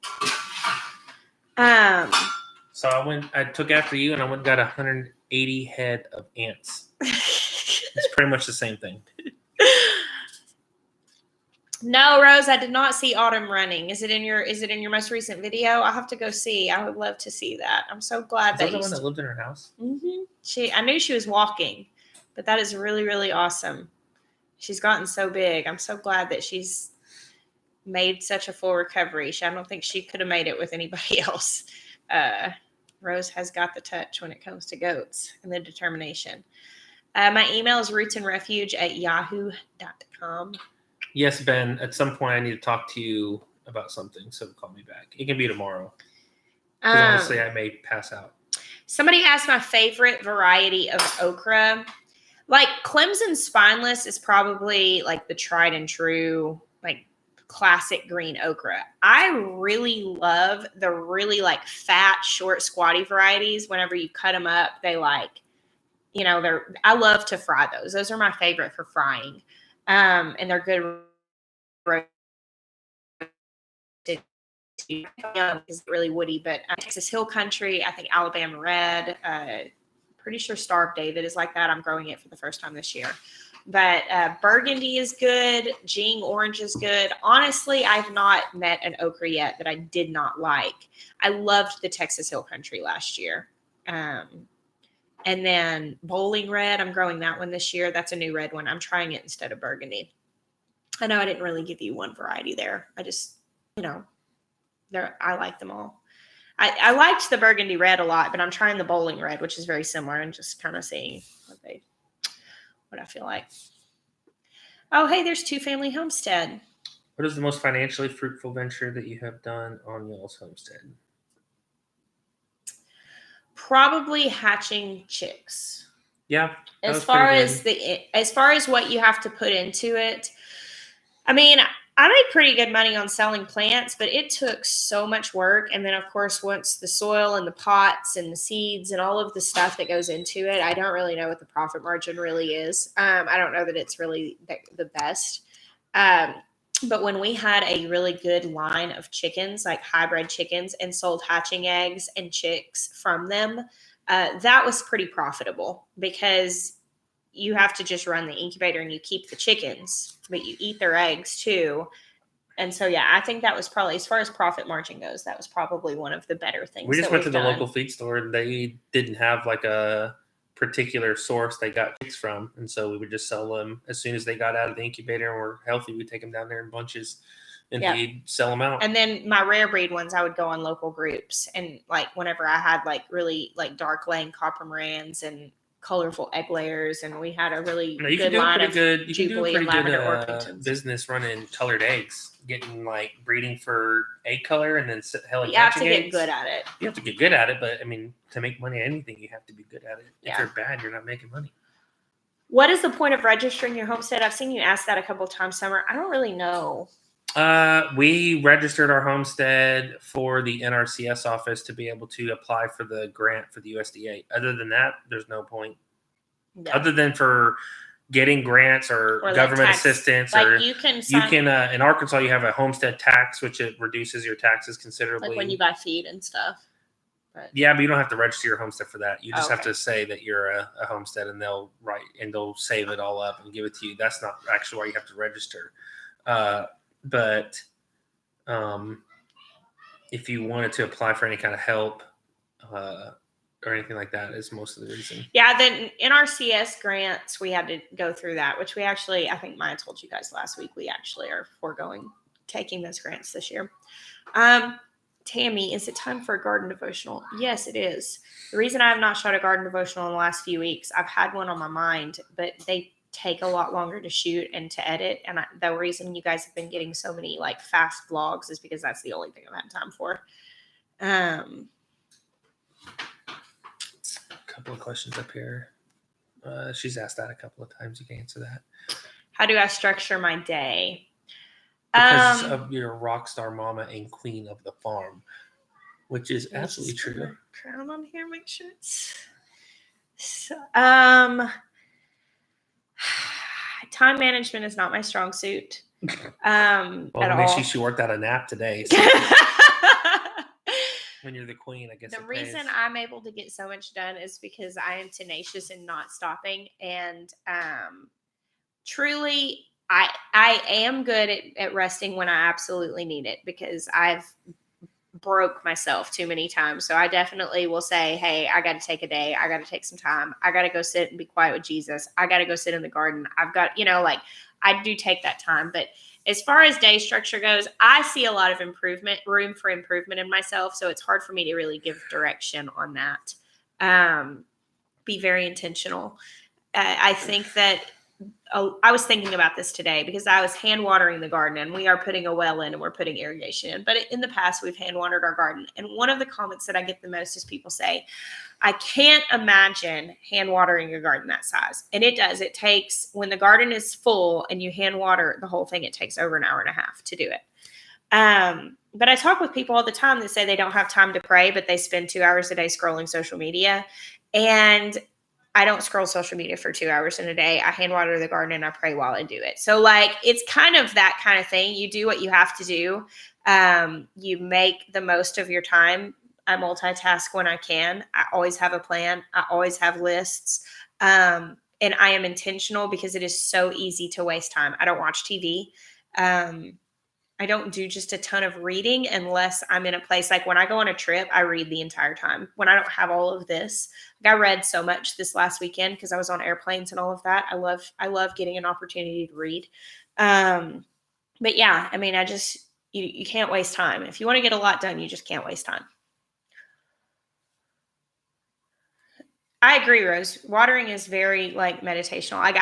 So I took after you, and I went and got 180 head of ants. It's pretty much the same thing. No, Rose, I did not see Autumn running. Is it in your most recent video? I'll have to go see. I would love to see that. I'm so glad that the one that lived in her house? Mm-hmm. I knew she was walking, but that is really, really awesome. She's gotten so big. I'm so glad that she's made such a full recovery. I don't think she could have made it with anybody else. Rose has got the touch when it comes to goats and the determination. My email is rootsandrefuge@yahoo.com. Yes, Ben. At some point, I need to talk to you about something, so call me back. It can be tomorrow. Because honestly, I may pass out. Somebody asked my favorite variety of okra. Like Clemson Spineless is probably like the tried and true, like classic green okra. I really love the really like fat, short, squatty varieties. Whenever you cut them up, they like, I love to fry those. Those are my favorite for frying. And they're good roasted too young is really woody, but Texas Hill Country, I think Alabama Red, pretty sure Star of David is like that. I'm growing it for the first time this year. But Burgundy is good. Jing Orange is good. Honestly, I've not met an okra yet that I did not like. I loved the Texas Hill Country last year. And then Bowling Red, I'm growing that one this year. That's a new red one. I'm trying it instead of Burgundy. I know I didn't really give you one variety there. I just, I like them all. I liked the Burgundy Red a lot, but I'm trying the Bowling Red, which is very similar, and just kind of seeing what I feel like. Oh, hey, there's Two Family Homestead. What is the most financially fruitful venture that you have done on y'all's homestead? Probably hatching chicks. Yeah. As far as what you have to put into it, I mean, I made pretty good money on selling plants, but it took so much work. And then, of course, once the soil and the pots and the seeds and all of the stuff that goes into it, I don't really know what the profit margin really is. I don't know that it's really the best. But when we had a really good line of chickens, like hybrid chickens, and sold hatching eggs and chicks from them, that was pretty profitable because you have to just run the incubator and you keep the chickens, but you eat their eggs too. And so, yeah, I think that was probably, as far as profit margin goes, that was probably one of the better things. We just went to the local feed store and they didn't have like a particular source they got chicks from. And so we would just sell them as soon as they got out of the incubator and were healthy. We'd take them down there in bunches and we'd sell them out. And then my rare breed ones, I would go on local groups. And like whenever I had like really like dark laying copper morans and colorful egg layers, and we had a really good line of Jubilee and Lavender Orpingtons. Business running colored eggs, getting like breeding for egg color, and then you have to get good at it. You have to get good at it, but I mean, to make money at anything, you have to be good at it. If you're bad, you're not making money. What is the point of registering your homestead? I've seen you ask that a couple of times, Summer. I don't really know. We registered our homestead for the NRCS office to be able to apply for the grant for the USDA. Other than that, there's no point. Yeah. Other than for getting grants or government assistance, like or you can in Arkansas you have a homestead tax, which it reduces your taxes considerably. Like when you buy feed and stuff. But you don't have to register your homestead for that. You just have to say that you're a homestead, and they'll save it all up and give it to you. That's not actually why you have to register. But if you wanted to apply for any kind of help or anything like that, is most of the reason. Yeah, then NRCS grants, we had to go through that, which we actually, I think Maya told you guys last week, we actually are foregoing taking those grants this year. Tammy, is it time for a garden devotional? Yes, it is. The reason I have not shot a garden devotional in the last few weeks, I've had one on my mind, but they take a lot longer to shoot and to edit. And the reason you guys have been getting so many like fast vlogs is because that's the only thing I've had time for. A couple of questions up here. She's asked that a couple of times. You can answer that. How do I structure my day? Because of your rock star mama and queen of the farm, which is absolutely true. Crown on here, make sure it's time management is not my strong suit. Well, it makes you she worked out a nap today. So. When you're the queen, I guess. The reason I'm able to get so much done is because I am tenacious and not stopping. And truly, I am good at resting when I absolutely need it, because I've broke myself too many times. So I definitely will say, hey, I got to take a day. I got to take some time. I got to go sit and be quiet with Jesus. I got to go sit in the garden. I've got, I do take that time. But as far as day structure goes, I see a lot of room for improvement in myself. So it's hard for me to really give direction on that. Be very intentional. I think that I was thinking about this today because I was hand watering the garden, and we are putting a well in and we're putting irrigation in. But in the past, we've hand watered our garden. And one of the comments that I get the most is people say, I can't imagine hand watering a garden that size. And it does. It takes, when the garden is full and you hand water the whole thing, it takes over an hour and a half to do it. But I talk with people all the time that say they don't have time to pray, but they spend 2 hours a day scrolling social media. And I don't scroll social media for 2 hours in a day. I hand water the garden and I pray while I do it. So it's kind of that kind of thing. You do what you have to do. You make the most of your time. I multitask when I can. I always have a plan. I always have lists. And I am intentional because it is so easy to waste time. I don't watch TV. I don't do just a ton of reading unless I'm in a place like when I go on a trip, I read the entire time. When I don't have all of this, like I read so much this last weekend because I was on airplanes and all of that. I love getting an opportunity to read. But yeah, I mean, you can't waste time. If you want to get a lot done, you just can't waste time. I agree, Rose. Watering is very like meditational. Like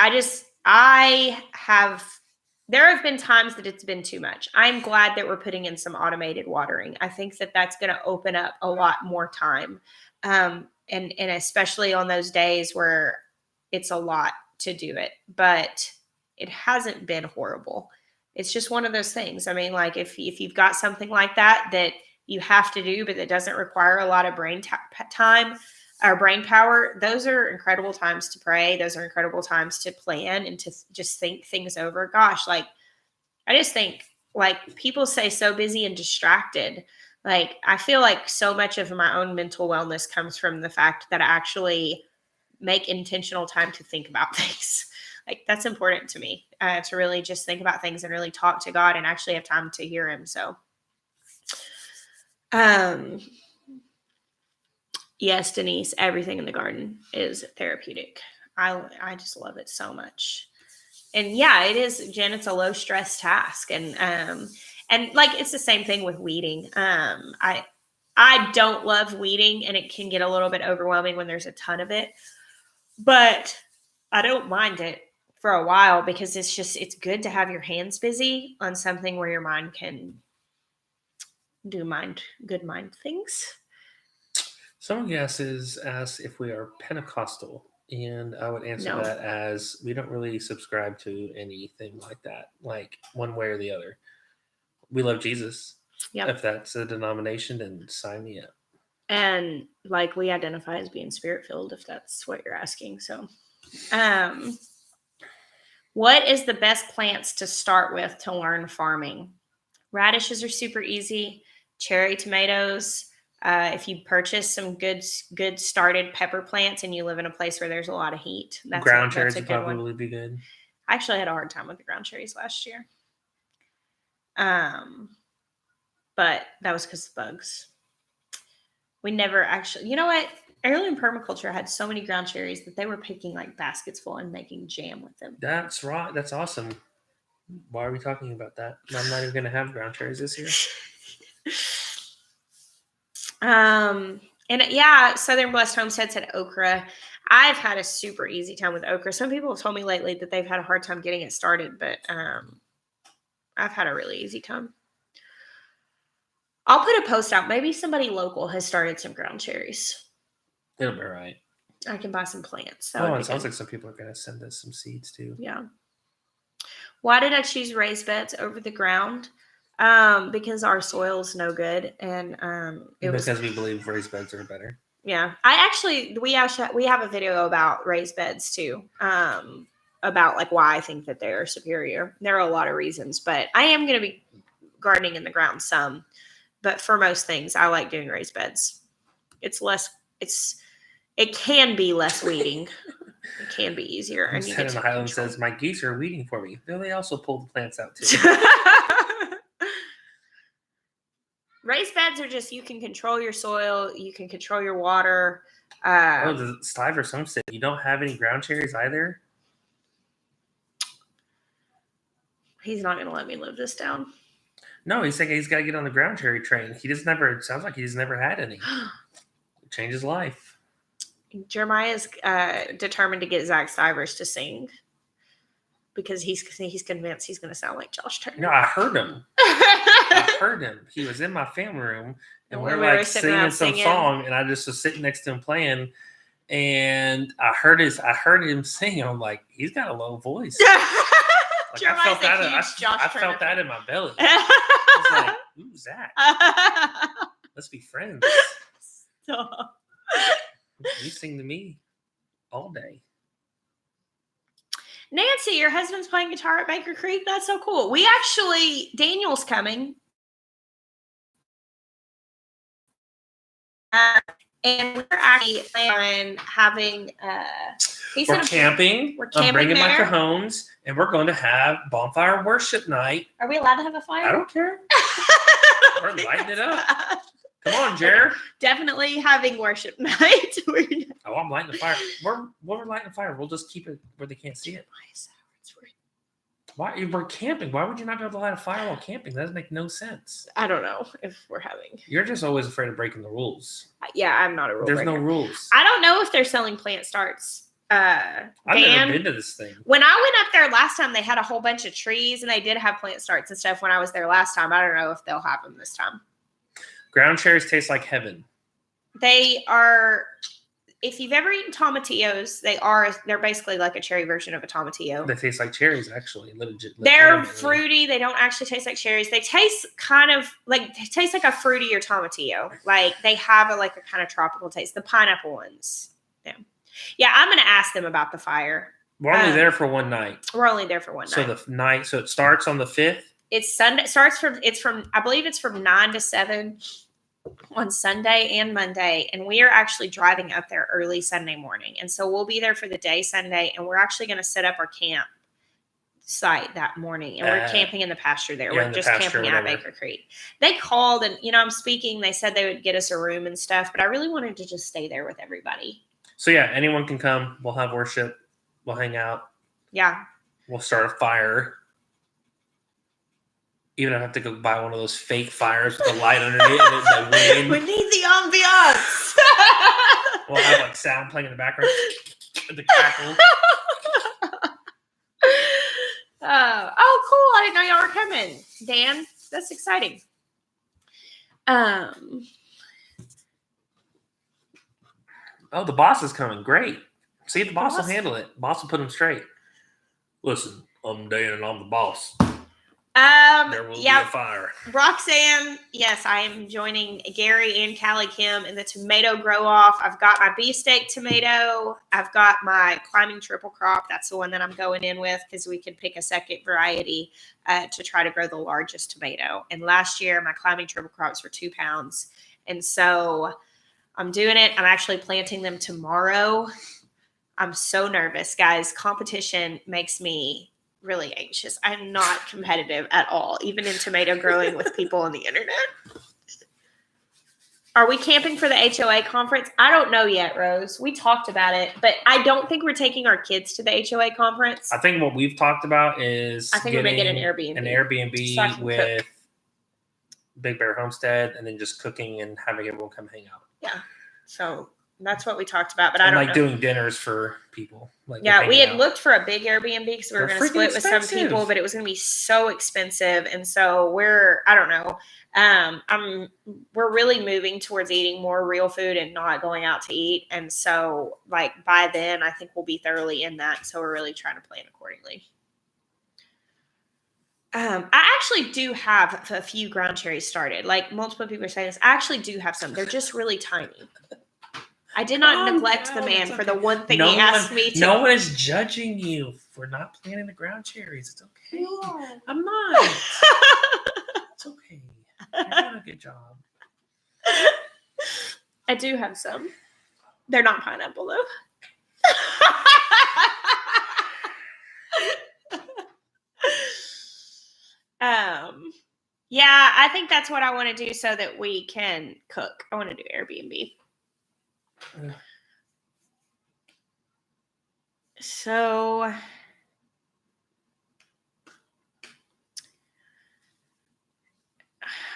there have been times that it's been too much. I'm glad that we're putting in some automated watering. I think that that's going to open up a lot more time. And especially on those days where it's a lot to do it, but it hasn't been horrible. It's just one of those things. I mean, like if you've got something like that you have to do, but that doesn't require a lot of time or brain power, those are incredible times to pray. Those are incredible times to plan and to just think things over. Gosh, like I just think like people say so busy and distracted. Like I feel like so much of my own mental wellness comes from the fact that I actually make intentional time to think about things. Like that's important to me, to really just think about things and really talk to God and actually have time to hear him. So, yes, Denise, everything in the garden is therapeutic. I just love it so much. And yeah, it is, Jen, it's a low stress task. And like, it's the same thing with weeding. I don't love weeding and it can get a little bit overwhelming when there's a ton of it, but I don't mind it for a while because it's good to have your hands busy on something where your mind can do good mind things. Someone asks if we are Pentecostal, and I would answer No. that as we don't really subscribe to anything like that, like one way or the other. We love Jesus. Yep. If that's a denomination, then sign me up. And like we identify as being spirit-filled, if that's what you're asking. So, what is the best plants to start with to learn farming? Radishes are super easy. Cherry tomatoes. If you purchase some good started pepper plants and you live in a place where there's a lot of heat, Ground cherries that's a would good probably one. be good. I actually had a hard time with the ground cherries last year. But that was because of bugs. We never actually, you know what? Heirloom permaculture had so many ground cherries that they were picking like baskets full and making jam with them. That's right. That's awesome. Why are we talking about that? I'm not even going to have ground cherries this year. And yeah, Southern Blessed Homestead said okra. I've had a super easy time with okra. Some people have told me lately that they've had a hard time getting it started, but I've had a really easy time. I'll put a post out. Maybe somebody local has started some ground cherries. It'll be right. I can buy some plants. It sounds like some people are going to send us some seeds too. Yeah. Why did I choose raised beds over the ground? Because our soil's no good, and because we believe raised beds are better. Yeah, we have a video about raised beds too. About like why I think that they're superior. There are a lot of reasons, but I am going to be gardening in the ground some. But for most things, I like doing raised beds. It can be less weeding. It can be easier. And Instead in the Highland says, my geese are weeding for me. Though they also pull the plants out too. Raised beds are just, you can control your soil. You can control your water. The Stivers Homestead, you don't have any ground cherries either? He's not going to let me live this down. No, he's saying he's got to get on the ground cherry train. Sounds like he's never had any. Change his life. Jeremiah is determined to get Zach Stivers to sing because he's convinced he's going to sound like Josh Turner. No, I heard him. He was in my family room, and we're like singing some song, and I just was sitting next to him playing, and I heard him sing. I'm like, he's got a low voice. Like, I felt that in my belly. I was like, ooh, Zach. Let's be friends. Stop. You sing to me all day. Nancy, your husband's playing guitar at Baker Creek? That's so cool. Daniel's coming. And we're actually planning on having We're camping. We're I'm camping bringing my there. cajones, and we're going to have bonfire worship night. Are we allowed to have a fire? I don't care. We're lighting it up. Come on, Jared. Definitely having worship night. Oh, I'm lighting the fire. We're lighting the fire. We'll just keep it where they can't see it. Why? We're camping. Why would you not be able to light a fire while camping? That doesn't make no sense. I don't know if we're having. You're just always afraid of breaking the rules. Yeah, I'm not a rule There's breaker. no rules. I don't know if they're selling plant starts. I've Dan, never been to this thing. when I went up there last time, they had a whole bunch of trees and they did have plant starts and stuff when I was there last time. I don't know if they'll have them this time. Ground cherries taste like heaven. They are, if you've ever eaten tomatillos, they're basically like a cherry version of a tomatillo. They taste like cherries, actually. They're legitimately. fruity. They don't actually taste like cherries. They taste kind of like, they taste like a fruitier tomatillo. Like they have a kind of tropical taste. The pineapple ones. Yeah, I'm going to ask them about the fire. We're only there for one night. We're only there for one night. So it starts on the 5th. It's Sunday. I believe it's from 9 to 7 on Sunday and Monday. And we are actually driving up there early Sunday morning. And so we'll be there for the day Sunday. And we're actually going to set up our camp site that morning. And we're camping in the pasture there. Yeah, we're just camping out at Baker Creek. They called and, I'm speaking. They said they would get us a room and stuff. But I really wanted to just stay there with everybody. So yeah, anyone can come. We'll have worship. We'll hang out. Yeah. We'll start a fire. Even if I have to go buy one of those fake fires with the light underneath and the wind. We need the ambiance. We'll have sound playing in the background. The crackle. Oh, cool. I didn't know y'all were coming. Dan, that's exciting. Oh, the boss is coming. Great. See, the boss will handle it. Boss will put him straight. Listen, I'm Dan and I'm the boss. There will be a fire. Roxanne, yes, I am joining Gary and Callie Kim in the tomato grow off. I've got my beefsteak tomato. I've got my climbing triple crop. That's the one that I'm going in with because we can pick a second variety to try to grow the largest tomato. And last year, my climbing triple crops were 2 pounds. And so I'm doing it. I'm actually planting them tomorrow. I'm so nervous, guys. Competition makes me really anxious. I'm not competitive at all, even in tomato growing with people on the internet. Are we camping for the HOA conference? I don't know yet, Rose. We talked about it, but I don't think we're taking our kids to the HOA conference. I think what we've talked about is I think we're going to get an Airbnb. An Airbnb So with cook. Big Bear Homestead and then just cooking and having everyone come hang out. Yeah. So that's what we talked about, but I don't know. doing dinners for people. Yeah, we had looked for a big Airbnb because we were They're going to split freaking with some expensive. people, but it was going to be so expensive. And so I don't know. We're really moving towards eating more real food and not going out to eat. And so by then I think we'll be thoroughly in that. So we're really trying to plan accordingly. I actually do have a few ground cherries started. Multiple people are saying this. I actually do have some. They're just really tiny. I did not neglect the man for the one thing he asked me to. No one is judging you for not planting the ground cherries. It's okay. You are. I'm not. It's okay. You're doing a good job. I do have some. They're not pineapple though. Yeah, I think that's what I want to do so that we can cook. I want to do Airbnb. So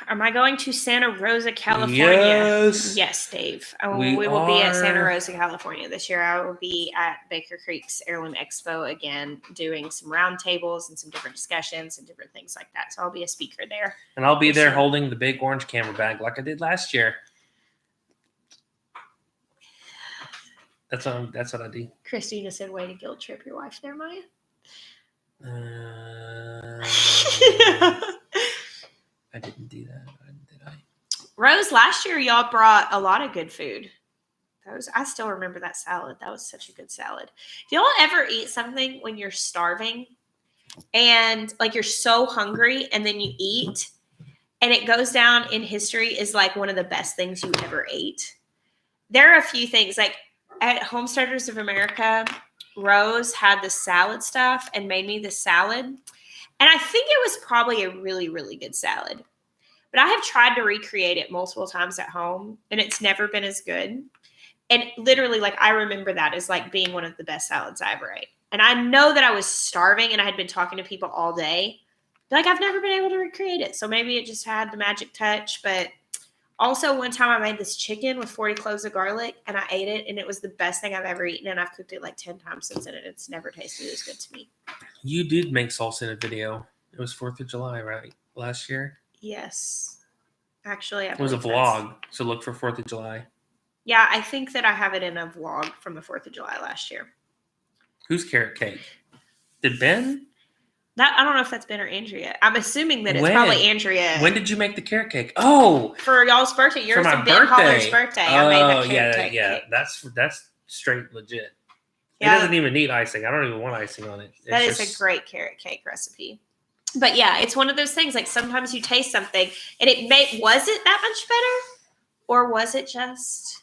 am I going to Santa Rosa, California? Yes, Dave. We will be at Santa Rosa, California this year. I will be at Baker Creek's Heirloom Expo again, doing some roundtables and some different discussions and different things like that. So I'll be a speaker there. And I'll be there holding the big orange camera bag like I did last year. That's what I do. Christina said, way to guilt trip your wife there, Maya. I didn't do that, did I? Rose, last year y'all brought a lot of good food. I still remember that salad. That was such a good salad. Do y'all ever eat something when you're starving and you're so hungry and then you eat and it goes down in history as one of the best things you ever ate? there are a few things like at Homesteaders of America, Rose had the salad stuff and made me the salad. And I think it was probably a really, really good salad. But I have tried to recreate it multiple times at home and it's never been as good. And literally, like, I remember that as like being one of the best salads I ever ate. And I know that I was starving and I had been talking to people all day. Like, I've never been able to recreate it. So maybe it just had the magic touch. But also, one time I made this chicken with 40 cloves of garlic and I ate it. And it was the best thing I've ever eaten. And I've cooked it like 10 times since then. And it's never tasted as good to me. You did make salsa in a video. It was 4th of July, right? Last year? Yes. Actually, It was a vlog. So look for 4th of July. Yeah, I think that I have it in a vlog from the 4th of July last year. Who's carrot cake? Did Ben? I don't know if that's Ben or Andrea. I'm assuming that it's When? probably Andrea. When did you make the carrot cake? Oh, For y'all's birthday. Yours for my and Ben Holler's birthday. birthday. I made that carrot cake. Yeah. That's straight legit. Yeah. It doesn't even need icing. I don't even want icing on it. That is a great carrot cake recipe. But yeah, it's one of those things. Like sometimes you taste something and was it that much better? Or was it just...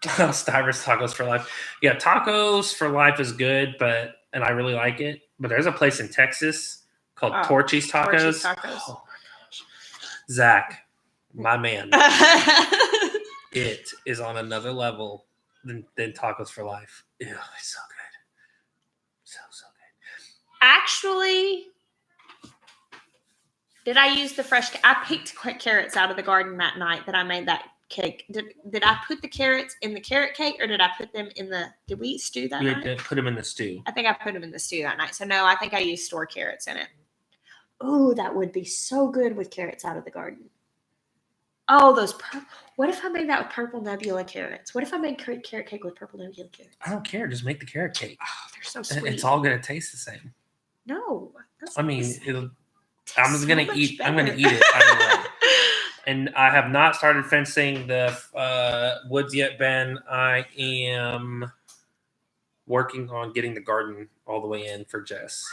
Stivers Tacos for Life. Yeah, Tacos for Life is good, and I really like it. But there's a place in Texas called Torchy's Tacos. Torchy's Tacos. Oh my gosh. Zach, my man. It is on another level than Tacos for Life. Ew, it's so good. So good. Actually, did I use the fresh... I picked carrots out of the garden that night that I made that cake. Did I put the carrots in the carrot cake or did I put them in the... Did we stew that night? You put them in the stew. I think I put them in the stew that night. So no, I think I used store carrots in it. Oh, that would be so good with carrots out of the garden. Oh, those purple. What if I made that with purple nebula carrots? What if I made carrot cake with purple nebula carrots? I don't care. Just make the carrot cake. Oh, they're so sweet. It's all going to taste the same. No. I'm going to eat it either way. And I have not started fencing the woods yet, Ben. I am working on getting the garden all the way in for Jess.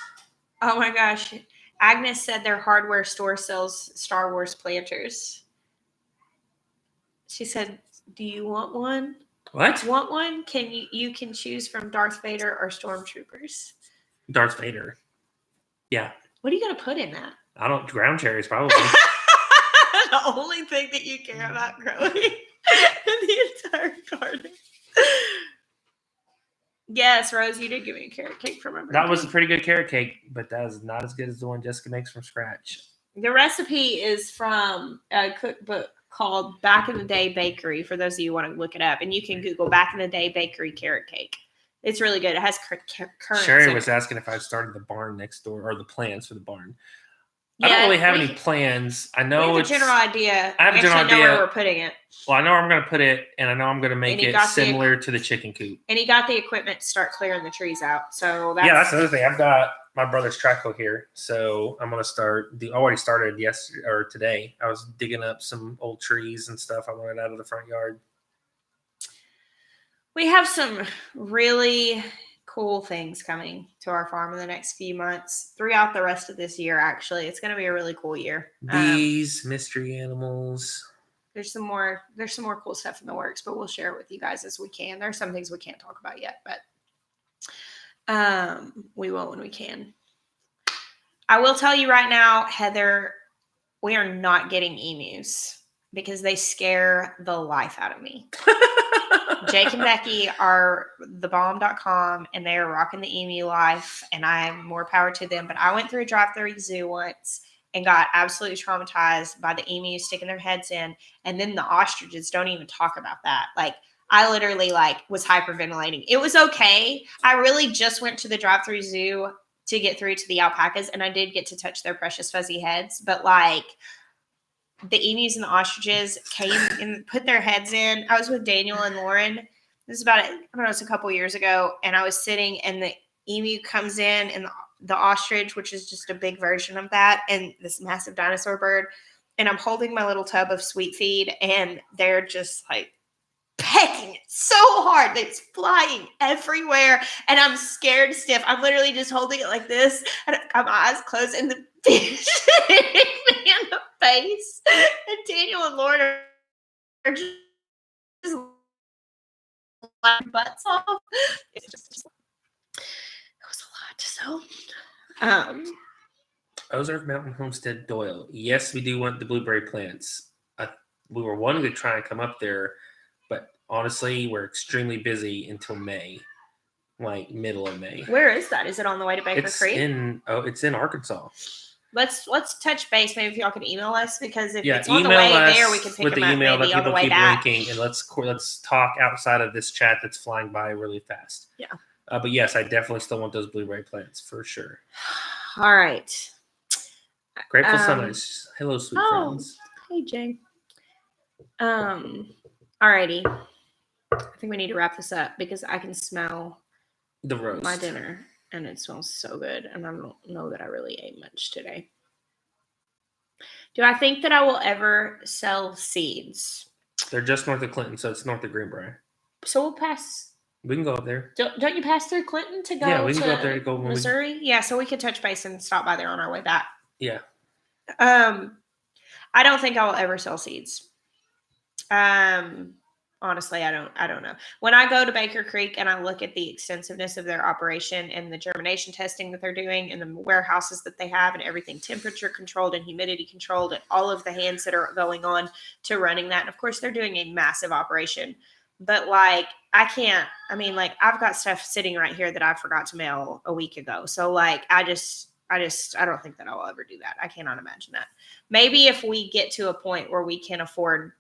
Oh my gosh. Agnes said their hardware store sells Star Wars planters. She said, do you want one? What? Want one? You can choose from Darth Vader or Stormtroopers. Darth Vader. Yeah. What are you going to put in that? Ground cherries probably. The only thing that you care about growing in the entire garden. Yes, Rose, you did give me a carrot cake for my birthday. That was a pretty good carrot cake, but that is not as good as the one Jessica makes from scratch. The recipe is from a cookbook called Back in the Day Bakery, for those of you who want to look it up. And you can Google Back in the Day Bakery carrot cake. It's really good. It has currants. Sherry was asking if I started the barn next door, or the plans for the barn. Yeah, I don't really have any plans. I know it's a general idea. I have a general idea. Know where we're putting it. Well, I know where I'm going to put it, and I know I'm going to make it similar to the chicken coop. And he got the equipment to start clearing the trees out. So that's the other thing. I've got my brother's track hoe here, so I'm going to start. I already started yesterday or today. I was digging up some old trees and stuff I wanted out of the front yard. We have some really cool things coming to our farm in the next few months, throughout the rest of this year. Actually, it's going to be a really cool year. Bees, mystery animals. There's some more cool stuff in the works, but we'll share it with you guys as we can. There's some things we can't talk about yet, but we will when we can. I will tell you right now, Heather, we are not getting emus because they scare the life out of me. Jake and Becky are thebomb.com and they are rocking the emu life, and I am more power to them. But I went through a drive-through zoo once and got absolutely traumatized by the emus sticking their heads in. And then the ostriches, don't even talk about that. Like, I literally was hyperventilating. It was okay. I really just went to the drive-through zoo to get through to the alpacas, and I did get to touch their precious fuzzy heads. But the emus and the ostriches came and put their heads in. I was with Daniel and Lauren. This is it's a couple years ago. And I was sitting and the emu comes in and the ostrich, which is just a big version of that, and this massive dinosaur bird. And I'm holding my little tub of sweet feed and they're just pecking it so hard. It's flying everywhere. And I'm scared stiff. I'm literally just holding it like this. And I got my eyes closed and the fish hitting me in the face. And Daniel and Lauren are just butts off. It was a lot. So, Ozark Mountain Homestead Doyle. Yes, we do want the blueberry plants. We were wanting to try and come up there, but honestly, we're extremely busy until May, like middle of May. where is that? Is it on the way to Baker It's Creek? it's in Arkansas. Let's touch base. Maybe if y'all can email us, because if Yeah, it's on the email way us there, we can pick with them the up email maybe that on the people way keep back. linking, and let's talk outside of this chat that's flying by really fast. Yeah. But yes, I definitely still want those blueberry plants for sure. All right. Grateful Sundays. Hello, sweet friends. Hey, Jay. Alrighty. I think we need to wrap this up because I can smell The roast. my dinner and it smells so good, and I don't know that I really ate much today. Do I think that I will ever sell seeds? They're just north of Clinton, so it's north of Greenbrier. So we'll pass. We can go up there. Don't you pass through Clinton to go? Yeah, we can go up there to go Missouri. Yeah, so we could touch base and stop by there on our way back. Yeah. I don't think I will ever sell seeds. Honestly, I don't know. When I go to Baker Creek and I look at the extensiveness of their operation and the germination testing that they're doing and the warehouses that they have and everything temperature controlled and humidity controlled and all of the hands that are going on to running that. And of course, they're doing a massive operation. But like, I've got stuff sitting right here that I forgot to mail a week ago. So like, I don't think that I'll ever do that. I cannot imagine that. Maybe if we get to a point where we can afford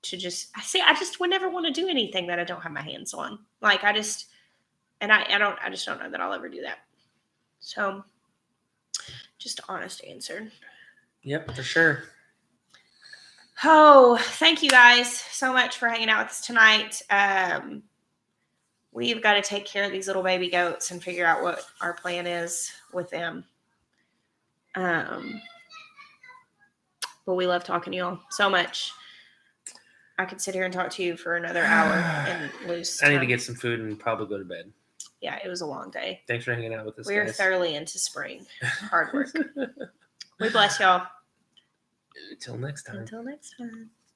to I just would never want to do anything that I don't have my hands on. Like I just don't know that I'll ever do that. So just honest answer. Yep, for sure. Oh, thank you guys so much for hanging out with us tonight. We've got to take care of these little baby goats and figure out what our plan is with them. But we love talking to y'all so much. I could sit here and talk to you for another hour and lose time. I need to get some food and probably go to bed. Yeah, it was a long day. Thanks for hanging out with us, We're guys. thoroughly into spring. Hard work. We bless y'all. Until next time. Until next time.